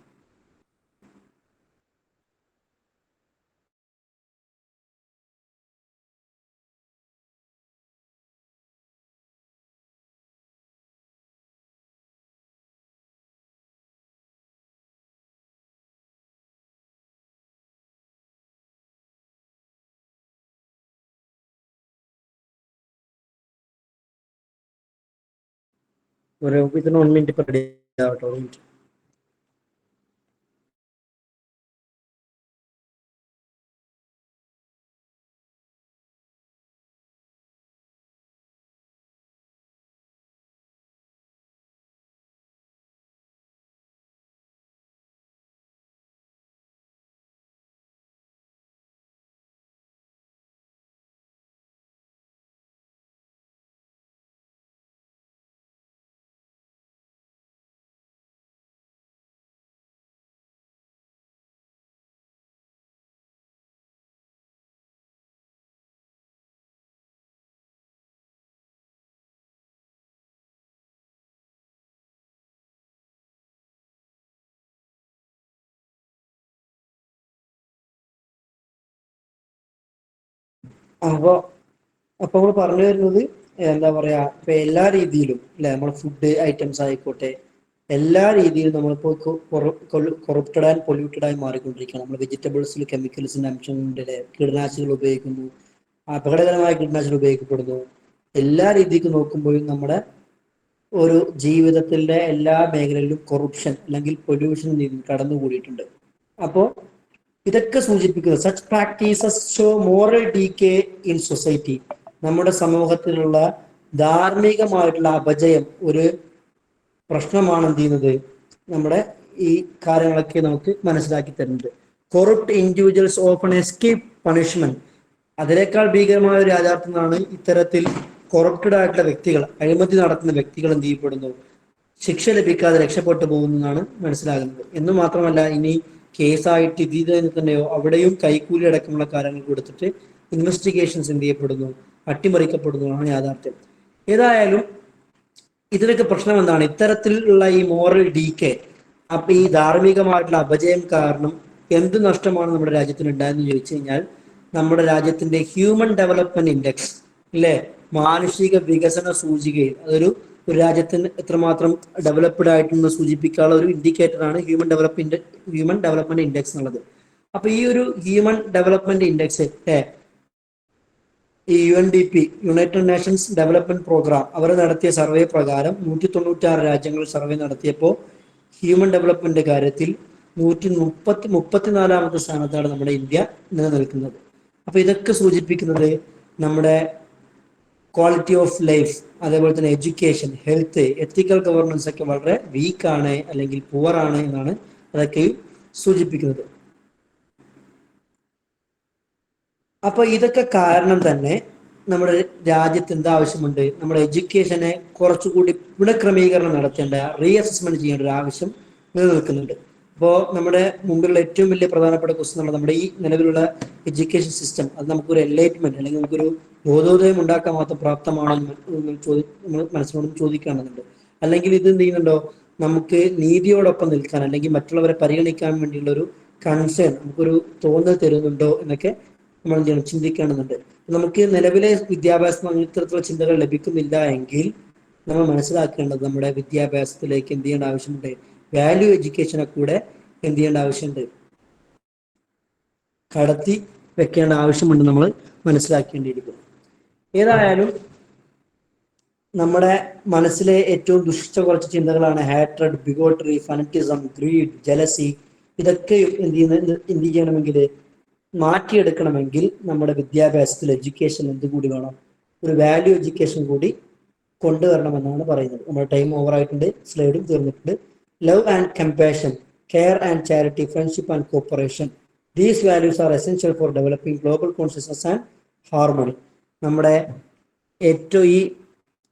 ഇതിന് 1 മിനിറ്റ് ഇപ്പൊ റെഡി ആവട്ടോ. അപ്പൊ നമ്മൾ പറഞ്ഞു വരുന്നത് എന്താ പറയാ, ഇപ്പൊ എല്ലാ രീതിയിലും അല്ലെ, നമ്മുടെ ഫുഡ് ഐറ്റംസ് ആയിക്കോട്ടെ, എല്ലാ രീതിയിലും നമ്മളിപ്പോ കൊറപ്റ്റഡ് ആൻഡ് പൊല്യൂട്ടഡ് ആയി മാറിക്കൊണ്ടിരിക്കുകയാണ്. നമ്മൾ വെജിറ്റബിൾസിൽ കെമിക്കൽസിന്റെ അംശങ്ങളുണ്ട്, കീടനാശിനികൾ ഉപയോഗിക്കുന്നു, അപകടകരമായ കീടനാശിനികൾ ഉപയോഗിക്കപ്പെടുന്നു. എല്ലാ രീതിക്ക് നോക്കുമ്പോഴും നമ്മുടെ ഒരു ജീവിതത്തിന്റെ എല്ലാ മേഖലയിലും കൊറപ്ഷൻ അല്ലെങ്കിൽ പൊല്യൂഷൻ കടന്നുകൂടിയിട്ടുണ്ട്. അപ്പോൾ ഇതൊക്കെ സൂചിപ്പിക്കുന്നത് such practices show moral decay in society. നമ്മുടെ സമൂഹത്തിലുള്ള ധാർമ്മികമായിട്ടുള്ള അപജയം ഒരു പ്രശ്നമാണ് എന്ത് ചെയ്യുന്നത്, നമ്മുടെ ഈ കാര്യങ്ങളൊക്കെ നമുക്ക് മനസ്സിലാക്കി തരുന്നുണ്ട്. കൊറപ്റ്റ് ഇൻഡിവിജ്വൽസ് ഓപ്പൺ എസ്കേപ്പ് പണിഷ്മെന്റ്. അതിനേക്കാൾ ഭീകരമായ ഒരു യാഥാർത്ഥ്യമാണ് ഇത്തരത്തിൽ കൊറപ്റ്റഡ് ആയിട്ടുള്ള വ്യക്തികൾ, അഴിമതി നടത്തുന്ന വ്യക്തികൾ എന്ത് ചെയ്യപ്പെടുന്നു, ശിക്ഷ ലഭിക്കാതെ രക്ഷപ്പെട്ടു പോകുന്നതാണ് മനസ്സിലാകുന്നത്. എന്ന് മാത്രമല്ല, ഇനി കേസായിട്ട് ഇതിൽ തന്നെയോ അവിടെയും കൈക്കൂലി അടക്കമുള്ള കാര്യങ്ങൾ കൊടുത്തിട്ട് ഇൻവെസ്റ്റിഗേഷൻസ് എന്ത് ചെയ്യപ്പെടുന്നു, അട്ടിമറിക്കപ്പെടുന്നതാണ് യാഥാർത്ഥ്യം. ഏതായാലും ഇതിനൊക്കെ പ്രശ്നം എന്താണ്, ഇത്തരത്തിലുള്ള ഈ മോറൽ ഡീകേ, അപ്പൊ ഈ ധാർമ്മികമായിട്ടുള്ള അപജയം കാരണം എന്ത് നഷ്ടമാണ് നമ്മുടെ രാജ്യത്തിന് ഉണ്ടായെന്ന് ചോദിച്ചു കഴിഞ്ഞാൽ, നമ്മുടെ രാജ്യത്തിന്റെ ഹ്യൂമൻ ഡെവലപ്മെന്റ് ഇൻഡെക്സ് അല്ലെ, മാനുഷിക വികസന സൂചികയിൽ അതൊരു രാജ്യത്തിന് എത്രമാത്രം ഡെവലപ്ഡ് ആയിട്ടെന്ന് സൂചിപ്പിക്കാനുള്ള ഒരു ഇൻഡിക്കേറ്ററാണ് ഹ്യൂമൻ ഡെവലപ്മെന്റ് ഇൻഡെക്സ് എന്നുള്ളത്. അപ്പൊ ഈ ഒരു ഹ്യൂമൻ ഡെവലപ്മെന്റ് ഇൻഡെക്സ് ഈ UNDP, United Nations development programme, അവർ നടത്തിയ സർവേ പ്രകാരം 196 രാജ്യങ്ങൾ സർവേ നടത്തിയപ്പോൾ ഹ്യൂമൻ ഡെവലപ്മെന്റ് കാര്യത്തിൽ 134ാമത്തെ സ്ഥാനത്താണ് നമ്മുടെ ഇന്ത്യ നിലനിൽക്കുന്നത്. അപ്പൊ ഇതൊക്കെ സൂചിപ്പിക്കുന്നത് നമ്മുടെ ക്വാളിറ്റി ഓഫ് ലൈഫ്, അതേപോലെ തന്നെ എഡ്യൂക്കേഷൻ, ഹെൽത്ത്, എത്തിക്കൽ ഗവർണൻസ് ഒക്കെ വളരെ വീക്കാണ് അല്ലെങ്കിൽ പുവറാണ് എന്നാണ് അതൊക്കെ സൂചിപ്പിക്കുന്നത്. അപ്പൊ ഇതൊക്കെ കാരണം തന്നെ നമ്മുടെ രാജ്യത്ത് എന്താവശ്യമുണ്ട്, നമ്മുടെ എഡ്യൂക്കേഷനെ കുറച്ചുകൂടി പുനഃക്രമീകരണം നടത്തേണ്ട, റീഅസസ്മെന്റ് ചെയ്യേണ്ട ഒരു ആവശ്യം നിലനിൽക്കുന്നുണ്ട്. അപ്പോൾ നമ്മുടെ മുമ്പിലുള്ള ഏറ്റവും വലിയ പ്രധാനപ്പെട്ട ക്വസ്റ്റ്യൻ നമ്മുടെ ഈ നിലവിലുള്ള എഡ്യൂക്കേഷൻ സിസ്റ്റം, അത് നമുക്കൊരു എൻലൈറ്റ്മെന്റ് അല്ലെങ്കിൽ നമുക്കൊരു ബോധോദയം ഉണ്ടാക്കാൻ മാത്രം പ്രാപ്തമാണോ നമ്മൾ മനസ്സിനോട് ചോദിക്കേണ്ടതുണ്ട്. അല്ലെങ്കിൽ ഇത് എന്ത് ചെയ്യുന്നുണ്ടോ, നമുക്ക് നീതിയോടൊപ്പം നിൽക്കാൻ അല്ലെങ്കിൽ മറ്റുള്ളവരെ പരിഗണിക്കാൻ വേണ്ടിയുള്ള ഒരു കൺസേൺ നമുക്കൊരു തോന്നൽ തരുന്നുണ്ടോ എന്നൊക്കെ നമ്മൾ ചിന്തിക്കേണ്ടതുണ്ട്. നമുക്ക് നിലവിലെ വിദ്യാഭ്യാസം ഇത്തരത്തിലുള്ള ചിന്തകൾ ലഭിക്കുന്നില്ല എങ്കിൽ നമ്മൾ മനസ്സിലാക്കേണ്ടത് നമ്മുടെ വിദ്യാഭ്യാസത്തിലേക്ക് എന്ത് ചെയ്യേണ്ട ആവശ്യമുണ്ട്, വാല്യൂ എഡ്യൂക്കേഷനെ കൂടെ എന്ത് ചെയ്യേണ്ട ആവശ്യമുണ്ട്, കടത്തി വെക്കേണ്ട ആവശ്യമുണ്ട്, നമ്മൾ മനസ്സിലാക്കേണ്ടിയിരിക്കുന്നു. ഏതായാലും നമ്മുടെ മനസ്സിലെ ഏറ്റവും ദുഷിച്ച കുറച്ച് ചിന്തകളാണ് ഹാട്രഡ്, ബിഗോട്ടറി, ഫനറ്റിസം, ഗ്രീഡ്, ജലസി. ഇതൊക്കെ എന്ത് ചെയ്യണമെങ്കിൽ മാറ്റിയെടുക്കണമെങ്കിൽ നമ്മുടെ വിദ്യാഭ്യാസത്തിൽ എഡ്യൂക്കേഷൻ എന്തുകൂടി വേണം, ഒരു വാല്യൂ എഡ്യൂക്കേഷൻ കൂടി കൊണ്ടുവരണമെന്നാണ് പറയുന്നത്. നമ്മുടെ ടൈം ഓവർ ആയിട്ടുണ്ട്, സ്ലൈഡും തീർന്നിട്ടുണ്ട്. Love and compassion, care and charity, friendship and cooperation, these values are essential for developing global consciousness and harmony. നമ്മുടെ ഏറ്റവും ഈ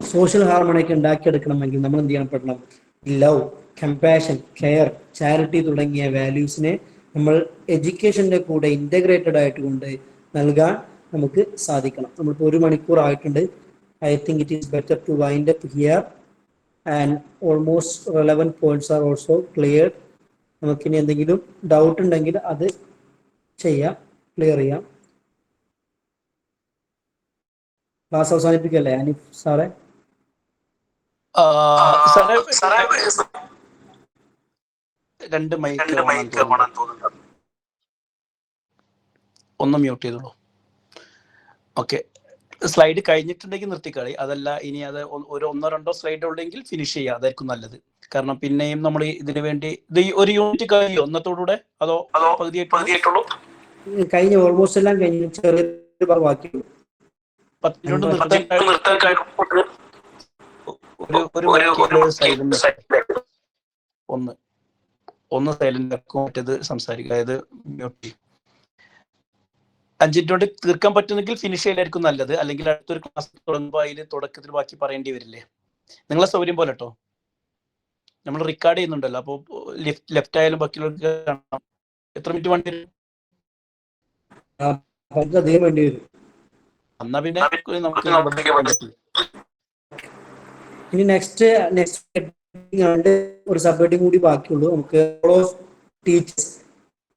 സോഷ്യൽ ഹാർമണി ഒക്കെ ഉണ്ടാക്കിയെടുക്കണമെങ്കിൽ നമ്മൾ എന്ത് ചെയ്യപ്പെടണം, ലവ്, കമ്പാഷൻ, കെയർ, ചാരിറ്റി തുടങ്ങിയ വാല്യൂസിനെ നമ്മൾ എഡ്യൂക്കേഷന്റെ കൂടെ ഇന്റഗ്രേറ്റഡ് ആയിട്ട് കൊണ്ട് നൽകാൻ നമുക്ക് സാധിക്കണം. നമ്മളിപ്പോൾ 1 മണിക്കൂർ ആയിട്ടുണ്ട്. I think it is better to wind up here and almost relevant points are also clear. നമുക്കിനി എന്തെങ്കിലും ഡൗട്ട് ഉണ്ടെങ്കിൽ അത് ചെയ്യാം, ക്ലിയർ ചെയ്യാം. ക്ലാസ് അവസാനിപ്പിക്കല്ലേ അനീഫ് സാറേ? രണ്ട് മൈക്ക് ഒന്ന് മ്യൂട്ട് ചെയ്തോളൂ. ഓക്കെ, സ്ലൈഡ് കഴിഞ്ഞിട്ടുണ്ടെങ്കിൽ നിർത്തിക്കളി, അതല്ല ഇനി അത് ഒരു 1-2 സ്ലൈഡ് ഉണ്ടെങ്കിൽ ഫിനിഷ് ചെയ്യുക, അതായിരിക്കും നല്ലത്. കാരണം പിന്നെയും നമ്മൾ ഇതിനു വേണ്ടി ഇത് ഒരു യൂണിറ്റ് കഴിയോ ഒന്നത്തോടുകൂടെ, അതോ പകുതിയായിട്ടുള്ളൂ? കഴിഞ്ഞ ഓൾമോസ്റ്റ് എല്ലാം കഴിഞ്ഞു, ചെറിയ ബാക്കിയുള്ളൂ. 10 മിനിറ്റ് നിർത്താൻ ഒന്ന് സൈലന്റ് ആക്കും, മറ്റേത് സംസാരിക്കുക, അതായത് മ്യൂട്ട് ചെയ്യും. 5 മിനിറ്റ് കൊണ്ട് തീർക്കാൻ പറ്റുന്നെങ്കിൽ ഫിനിഷ് ചെയ്യലായിരിക്കും നല്ലത്. അല്ലെങ്കിൽ അടുത്തൊരു ക്ലാസ് തുടങ്ങുമ്പോൾ അതിൽ തുടക്കത്തിൽ ബാക്കി പറയേണ്ടി വരില്ലേ? നിങ്ങളെ സൗകര്യം പോലെ കേട്ടോ. നമ്മൾ റെക്കോർഡ് ചെയ്യുന്നുണ്ടല്ലോ, അപ്പോൾ ലെഫ്റ്റ് ആയാലും ബാക്കിയുള്ളവർക്ക് കാണാം. എത്ര മിനിറ്റ് വേണ്ടി വരും? എന്നാ പിന്നെ നമുക്ക് ഇനി നെക്സ്റ്റ് ഒരു സബ്ജക്റ്റും കൂടി ബാക്കിയുള്ളൂ. നമുക്ക് ടീച്ചേഴ്സ്,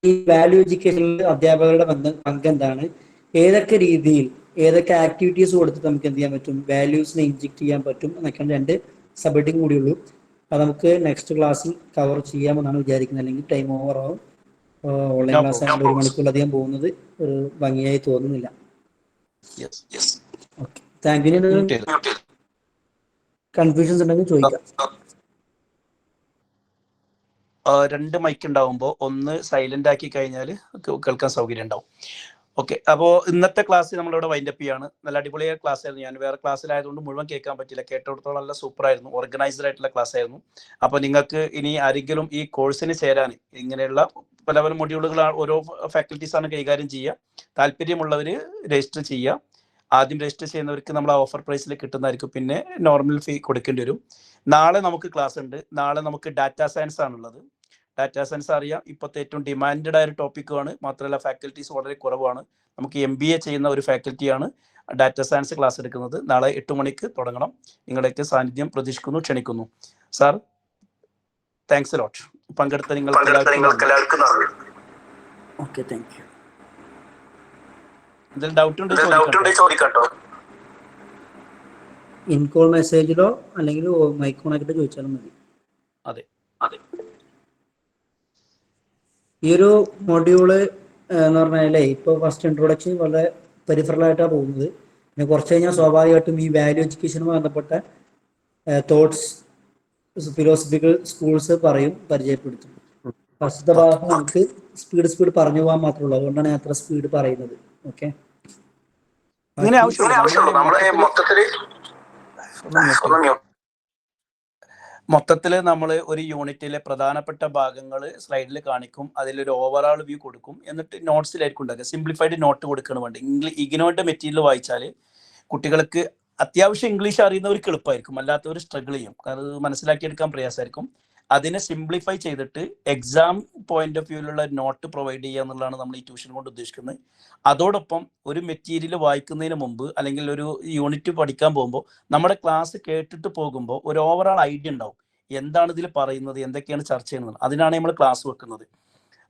ഈ വാല്യൂ എഡ്യൂക്കേഷനിൽ അധ്യാപകരുടെ പങ്ക് എന്താണ്, ഏതൊക്കെ രീതിയിൽ ഏതൊക്കെ ആക്ടിവിറ്റീസ് കൊടുത്തിട്ട് നമുക്ക് എന്ത് ചെയ്യാൻ പറ്റും, വാല്യൂസിനെ ഇൻജെക്ട് ചെയ്യാൻ പറ്റും എന്നൊക്കെയാണ് 2 സബ്ജക്റ്റും കൂടിയുള്ളൂ. അത് നമുക്ക് നെക്സ്റ്റ് ക്ലാസ്സിൽ കവർ ചെയ്യാമെന്നാണ് വിചാരിക്കുന്നത്. അല്ലെങ്കിൽ ടൈം ഓവർ ആവും. ഓൺലൈൻ ക്ലാസ് ആയതുകൊണ്ട് 1 മണിക്കൂറിലധികം പോകുന്നത് ഒരു ഭംഗിയായി തോന്നുന്നില്ല. Okay, thank you. കൺഫ്യൂഷൻസ് ഉണ്ടെങ്കിൽ ചോദിക്കാം. 2 മൈക്ക് ഉണ്ടാവുമ്പോൾ ഒന്ന് സൈലന്റ് ആക്കി കഴിഞ്ഞാൽ കേൾക്കാൻ സൗകര്യം ഉണ്ടാവും. ഓക്കെ, അപ്പോൾ ഇന്നത്തെ ക്ലാസ് നമ്മളിവിടെ വൈൻഡപ്പ് ചെയ്യാണ്. നല്ല അടിപൊളിയായ ക്ലാസ് ആയിരുന്നു. ഞാൻ വേറെ ക്ലാസ്സിലായതുകൊണ്ട് മുഴുവൻ കേൾക്കാൻ പറ്റില്ല, കേട്ടിടത്തോളം നല്ല സൂപ്പറായിരുന്നു, ഓർഗനൈസ്ഡ് ആയിട്ടുള്ള ക്ലാസ് ആയിരുന്നു. അപ്പോൾ നിങ്ങൾക്ക് ഇനി ആരെങ്കിലും ഈ കോഴ്സിന് ചേരാൻ, ഇങ്ങനെയുള്ള പല പല മൊഡ്യൂളുകൾ ഓരോ ഫാക്കൽറ്റീസാണ് കൈകാര്യം ചെയ്യുക, താല്പര്യമുള്ളവർ രജിസ്റ്റർ ചെയ്യുക. ആദ്യം രജിസ്റ്റർ ചെയ്യുന്നവർക്ക് നമ്മൾ ആ ഓഫർ പ്രൈസിൽ കിട്ടുന്നതായിരിക്കും, പിന്നെ നോർമൽ ഫീ കൊടുക്കേണ്ടി വരും. നാളെ നമുക്ക് ക്ലാസ് ഉണ്ട്. നാളെ നമുക്ക് ഡാറ്റാ സയൻസ് ആണുള്ളത്. ഡാറ്റാ സയൻസ് അറിയാം, ഇപ്പോഴത്തെ ഏറ്റവും ഡിമാൻഡഡ് ആയ ഒരു ടോപ്പിക്കുമാണ്. മാത്രമല്ല ഫാക്കൽറ്റീസ് വളരെ കുറവാണ്. നമുക്ക് MBA ചെയ്യുന്ന ഒരു ഫാക്കൽറ്റിയാണ് ഡാറ്റാ സയൻസ് ക്ലാസ് എടുക്കുന്നത്. നാളെ 8 മണിക്ക് തുടങ്ങണം. നിങ്ങളുടെയൊക്കെ സാന്നിധ്യം പ്രതീക്ഷിക്കുന്നു, ക്ഷണിക്കുന്നു. Sir, thanks a lot. പങ്കെടുത്ത നിങ്ങൾക്ക് എല്ലാവർക്കും ഓക്കെ, താങ്ക് യു. എന്തെങ്കിലും ഡൗട്ട് ഉണ്ടെങ്കിൽ ചോദിക്കാട്ടോ. ഇൻകോൾ മെസ്സേജിലോ അല്ലെങ്കിൽ മൈക്ക് ഓൺ ആക്കിയിട്ട് ചോദിച്ചാലും മതി. അതെ, ഈ ഒരു മൊഡ്യൂള് എന്ന് പറഞ്ഞാലേ ഇപ്പോൾ ഫസ്റ്റ് ഇൻട്രൊഡക്ഷൻ വളരെ പെരിഫറലായിട്ടാണ് പോകുന്നത്. പിന്നെ കുറച്ച് കഴിഞ്ഞാൽ സ്വാഭാവികമായിട്ടും ഈ വാല്യൂ എഡ്യൂക്കേഷനുമായി ബന്ധപ്പെട്ട തോട്ട്സ്, ഫിലോസഫിക്കൽ സ്കൂൾസ് പരിചയപ്പെടുത്തും. ഫസ്റ്റത്തെ ഭാഗത്ത് നമുക്ക് സ്പീഡ് പറഞ്ഞു പോകാൻ മാത്രമേ ഉള്ളൂ. അതുകൊണ്ടാണ് ഞാൻ അത്ര സ്പീഡ് പറയുന്നത്. ഓക്കെ, മൊത്തത്തിൽ നമ്മൾ ഒരു യൂണിറ്റിലെ പ്രധാനപ്പെട്ട ഭാഗങ്ങൾ സ്ലൈഡിൽ കാണിക്കും, അതിലൊരു ഓവറോൾ വ്യൂ കൊടുക്കും, എന്നിട്ട് നോട്ട്സിലായിരിക്കും ഉണ്ടാക്കുക. സിംപ്ലിഫൈഡ് നോട്ട് കൊടുക്കണം. വേണ്ട ഇഗ്നോയുടെ മെറ്റീരിയൽ വായിച്ചാൽ കുട്ടികൾക്ക് അത്യാവശ്യം ഇംഗ്ലീഷ് അറിയുന്നവർക്ക് എളുപ്പമായിരിക്കും, അല്ലാത്തവർ സ്ട്രഗിൾ ചെയ്യും, അത് മനസ്സിലാക്കിയെടുക്കാൻ പ്രയാസമായിരിക്കും. അതിനെ സിംപ്ലിഫൈ ചെയ്തിട്ട് എക്സാം പോയിന്റ് ഓഫ് വ്യൂവിലുള്ള നോട്ട് പ്രൊവൈഡ് ചെയ്യുക എന്നുള്ളതാണ് നമ്മൾ ഈ ട്യൂഷൻ കൊണ്ട് ഉദ്ദേശിക്കുന്നത്. അതോടൊപ്പം ഒരു മെറ്റീരിയൽ വായിക്കുന്നതിന് മുമ്പ് അല്ലെങ്കിൽ ഒരു യൂണിറ്റ് പഠിക്കാൻ പോകുമ്പോൾ നമ്മുടെ ക്ലാസ് കേട്ടിട്ട് പോകുമ്പോൾ ഒരു ഓവറോൾ ഐഡിയ ഉണ്ടാവും, എന്താണ് ഇതിൽ പറയുന്നത്, എന്തൊക്കെയാണ് ചർച്ച ചെയ്യുന്നത്. അതിനാണ് നമ്മൾ ക്ലാസ് വെക്കുന്നത്.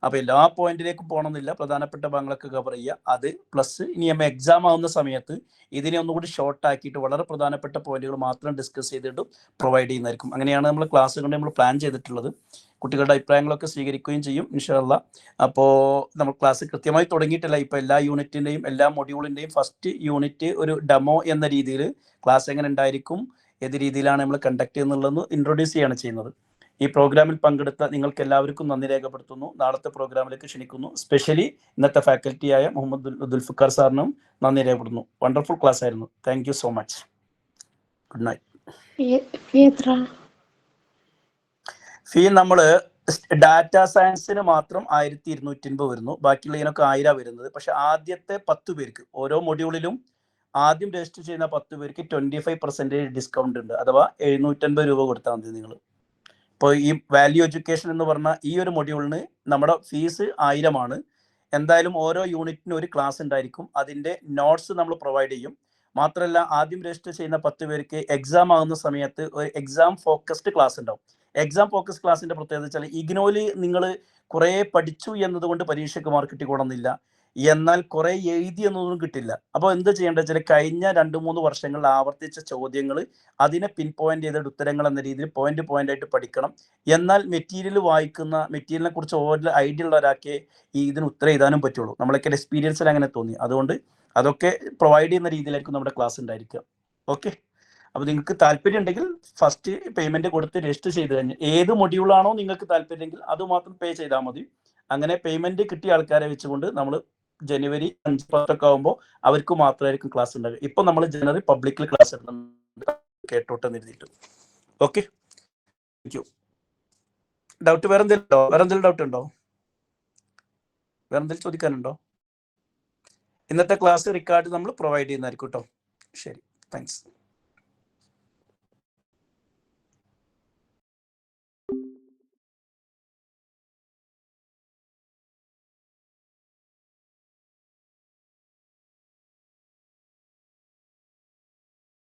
അപ്പോൾ എല്ലാ പോയിന്റിലേക്കും പോകണമെന്നില്ല, പ്രധാനപ്പെട്ട ഭാഗങ്ങളൊക്കെ കവർ ചെയ്യുക. അത് പ്ലസ് ഇനി നമ്മൾ എക്സാം ആവുന്ന സമയത്ത് ഇതിനെ ഒന്നുകൂടി ഷോർട്ട് ആക്കിയിട്ട് വളരെ പ്രധാനപ്പെട്ട പോയിന്റുകൾ മാത്രം ഡിസ്കസ് ചെയ്തിട്ട് പ്രൊവൈഡ് ചെയ്യുന്നതായിരിക്കും. അങ്ങനെയാണ് നമ്മൾ ക്ലാസ് കൊണ്ട് നമ്മൾ പ്ലാൻ ചെയ്തിട്ടുള്ളത്. കുട്ടികളുടെ അഭിപ്രായങ്ങളൊക്കെ സ്വീകരിക്കുകയും ചെയ്യും ഇൻഷാ അല്ലാഹ്. അപ്പോൾ നമ്മൾ ക്ലാസ് കൃത്യമായി തുടങ്ങിയിട്ടില്ല. ഇപ്പോൾ എല്ലാ യൂണിറ്റിൻ്റെയും എല്ലാ മൊഡ്യൂളിൻ്റെയും ഫസ്റ്റ് യൂണിറ്റ് ഒരു ഡെമോ എന്ന രീതിയിൽ ക്ലാസ് എങ്ങനെ ഉണ്ടായിരിക്കും, ഏത് രീതിയിലാണ് നമ്മൾ കണ്ടക്ട് ചെയ്യുന്നുള്ളതെന്ന് ഇൻട്രൊഡ്യൂസ് ചെയ്യാണ് ചെയ്യുന്നത്. ഈ പ്രോഗ്രാമിൽ പങ്കെടുത്ത നിങ്ങൾക്ക് എല്ലാവർക്കും നന്ദി രേഖപ്പെടുത്തുന്നു. നാളത്തെ പ്രോഗ്രാമിലേക്ക് ക്ഷണിക്കുന്നു. സ്പെഷ്യലി ഇന്നത്തെ ഫാക്കൽറ്റിയായ മുഹമ്മദ് ദുൽഫിക്കാർ സാറിനും നന്ദി രേഖപ്പെടുത്തുന്നു. വണ്ടർഫുൾ ക്ലാസ് ആയിരുന്നു. Thank you so much. Good night. ഫീ നമ്മൾ ഡാറ്റാ സയൻസിന് മാത്രം 1250 വരുന്നു. ബാക്കിയുള്ളതിനൊക്കെ 1000 വരുന്നത്. പക്ഷെ ആദ്യത്തെ 10 പേർക്ക് ഓരോ മൊഡ്യൂളിലും ആദ്യം രജിസ്റ്റർ ചെയ്യുന്ന 10 പേർക്ക് 25% ഡിസ്കൗണ്ട് ഉണ്ട്. അഥവാ 750 രൂപ കൊടുത്താൽ മതി നിങ്ങൾ. ഇപ്പോൾ ഈ വാല്യൂ എഡ്യൂക്കേഷൻ എന്ന് പറഞ്ഞാൽ ഈ ഒരു മൊഡ്യൂളിന് നമ്മുടെ ഫീസ് 1000 ആണ്. എന്തായാലും ഓരോ യൂണിറ്റിനും ഒരു ക്ലാസ് ഉണ്ടായിരിക്കും. അതിൻ്റെ നോട്ട്സ് നമ്മൾ പ്രൊവൈഡ് ചെയ്യും. മാത്രമല്ല ആദ്യം രജിസ്റ്റർ ചെയ്യുന്ന 10 പേർക്ക് എക്സാം ആകുന്ന സമയത്ത് ഒരു എക്സാം ഫോക്കസ്ഡ് ക്ലാസ് ഉണ്ടാവും. എക്സാം ഫോക്കസ് ക്ലാസ്സിൻ്റെ പ്രത്യേകത വെച്ചാൽ ഇഗ്നോയിൽ നിങ്ങൾ കുറേ പഠിച്ചു എന്നതുകൊണ്ട് പരീക്ഷയ്ക്ക് മാർക്ക് കിട്ടിക്കൊള്ളുന്നില്ല, എന്നാൽ കുറെ എഴുതി എന്നൊന്നും കിട്ടില്ല. അപ്പോൾ എന്ത് ചെയ്യേണ്ടത് വെച്ചാൽ കഴിഞ്ഞ 2-3 വർഷങ്ങളിൽ ആവർത്തിച്ച ചോദ്യങ്ങൾ അതിനെ പിൻ പോയിന്റ് ചെയ്തിട്ട് ഉത്തരങ്ങൾ എന്ന രീതിയിൽ പോയിന്റ് ആയിട്ട് പഠിക്കണം. എന്നാൽ മെറ്റീരിയൽ വായിക്കുന്ന മെറ്റീരിയലിനെ കുറിച്ച് ഓരോ ഐഡിയ ഉള്ള ഒരാൾക്ക് ഇതിന് ഉത്തരം എഴുതാനും പറ്റുള്ളൂ. നമ്മളൊക്കെ എക്സ്പീരിയൻസിൽ അങ്ങനെ തോന്നി. അതുകൊണ്ട് അതൊക്കെ പ്രൊവൈഡ് ചെയ്യുന്ന രീതിയിലായിരിക്കും നമ്മുടെ ക്ലാസ് ഉണ്ടായിരിക്കുക. ഓക്കെ, അപ്പോൾ നിങ്ങൾക്ക് താല്പര്യം ഉണ്ടെങ്കിൽ ഫസ്റ്റ് പേയ്മെന്റ് കൊടുത്ത് രജിസ്റ്റർ ചെയ്ത് കഴിഞ്ഞ് ഏത് മൊഡ്യൂളാണോ നിങ്ങൾക്ക് താല്പര്യമെങ്കിൽ അത് മാത്രം പേ ചെയ്താൽ മതി. അങ്ങനെ പേയ്മെന്റ് കിട്ടിയ ആൾക്കാരെ വെച്ചുകൊണ്ട് നമ്മൾ ജനുവരി 5-10 ആകുമ്പോൾ അവർക്ക് മാത്രമായിരിക്കും ക്ലാസ് ഉണ്ടാകുക. ഇപ്പൊ നമ്മൾ ജനുവരി പബ്ലിക്കിൽ ക്ലാസ് എടുക്കുന്നുണ്ട്, കേട്ടോട്ടെന്ന് എഴുതിയിട്ട്. Okay, thank you. ഡൗട്ട് വേറെ എന്തെങ്കിലും ഡൗട്ട് ഉണ്ടോ? വേറെ എന്തെങ്കിലും ചോദിക്കാനുണ്ടോ? ഇന്നത്തെ ക്ലാസ് റിക്കാർഡ് നമ്മൾ പ്രൊവൈഡ് ചെയ്യുന്നതായിരിക്കും കേട്ടോ. ശരി, താങ്ക്സ്.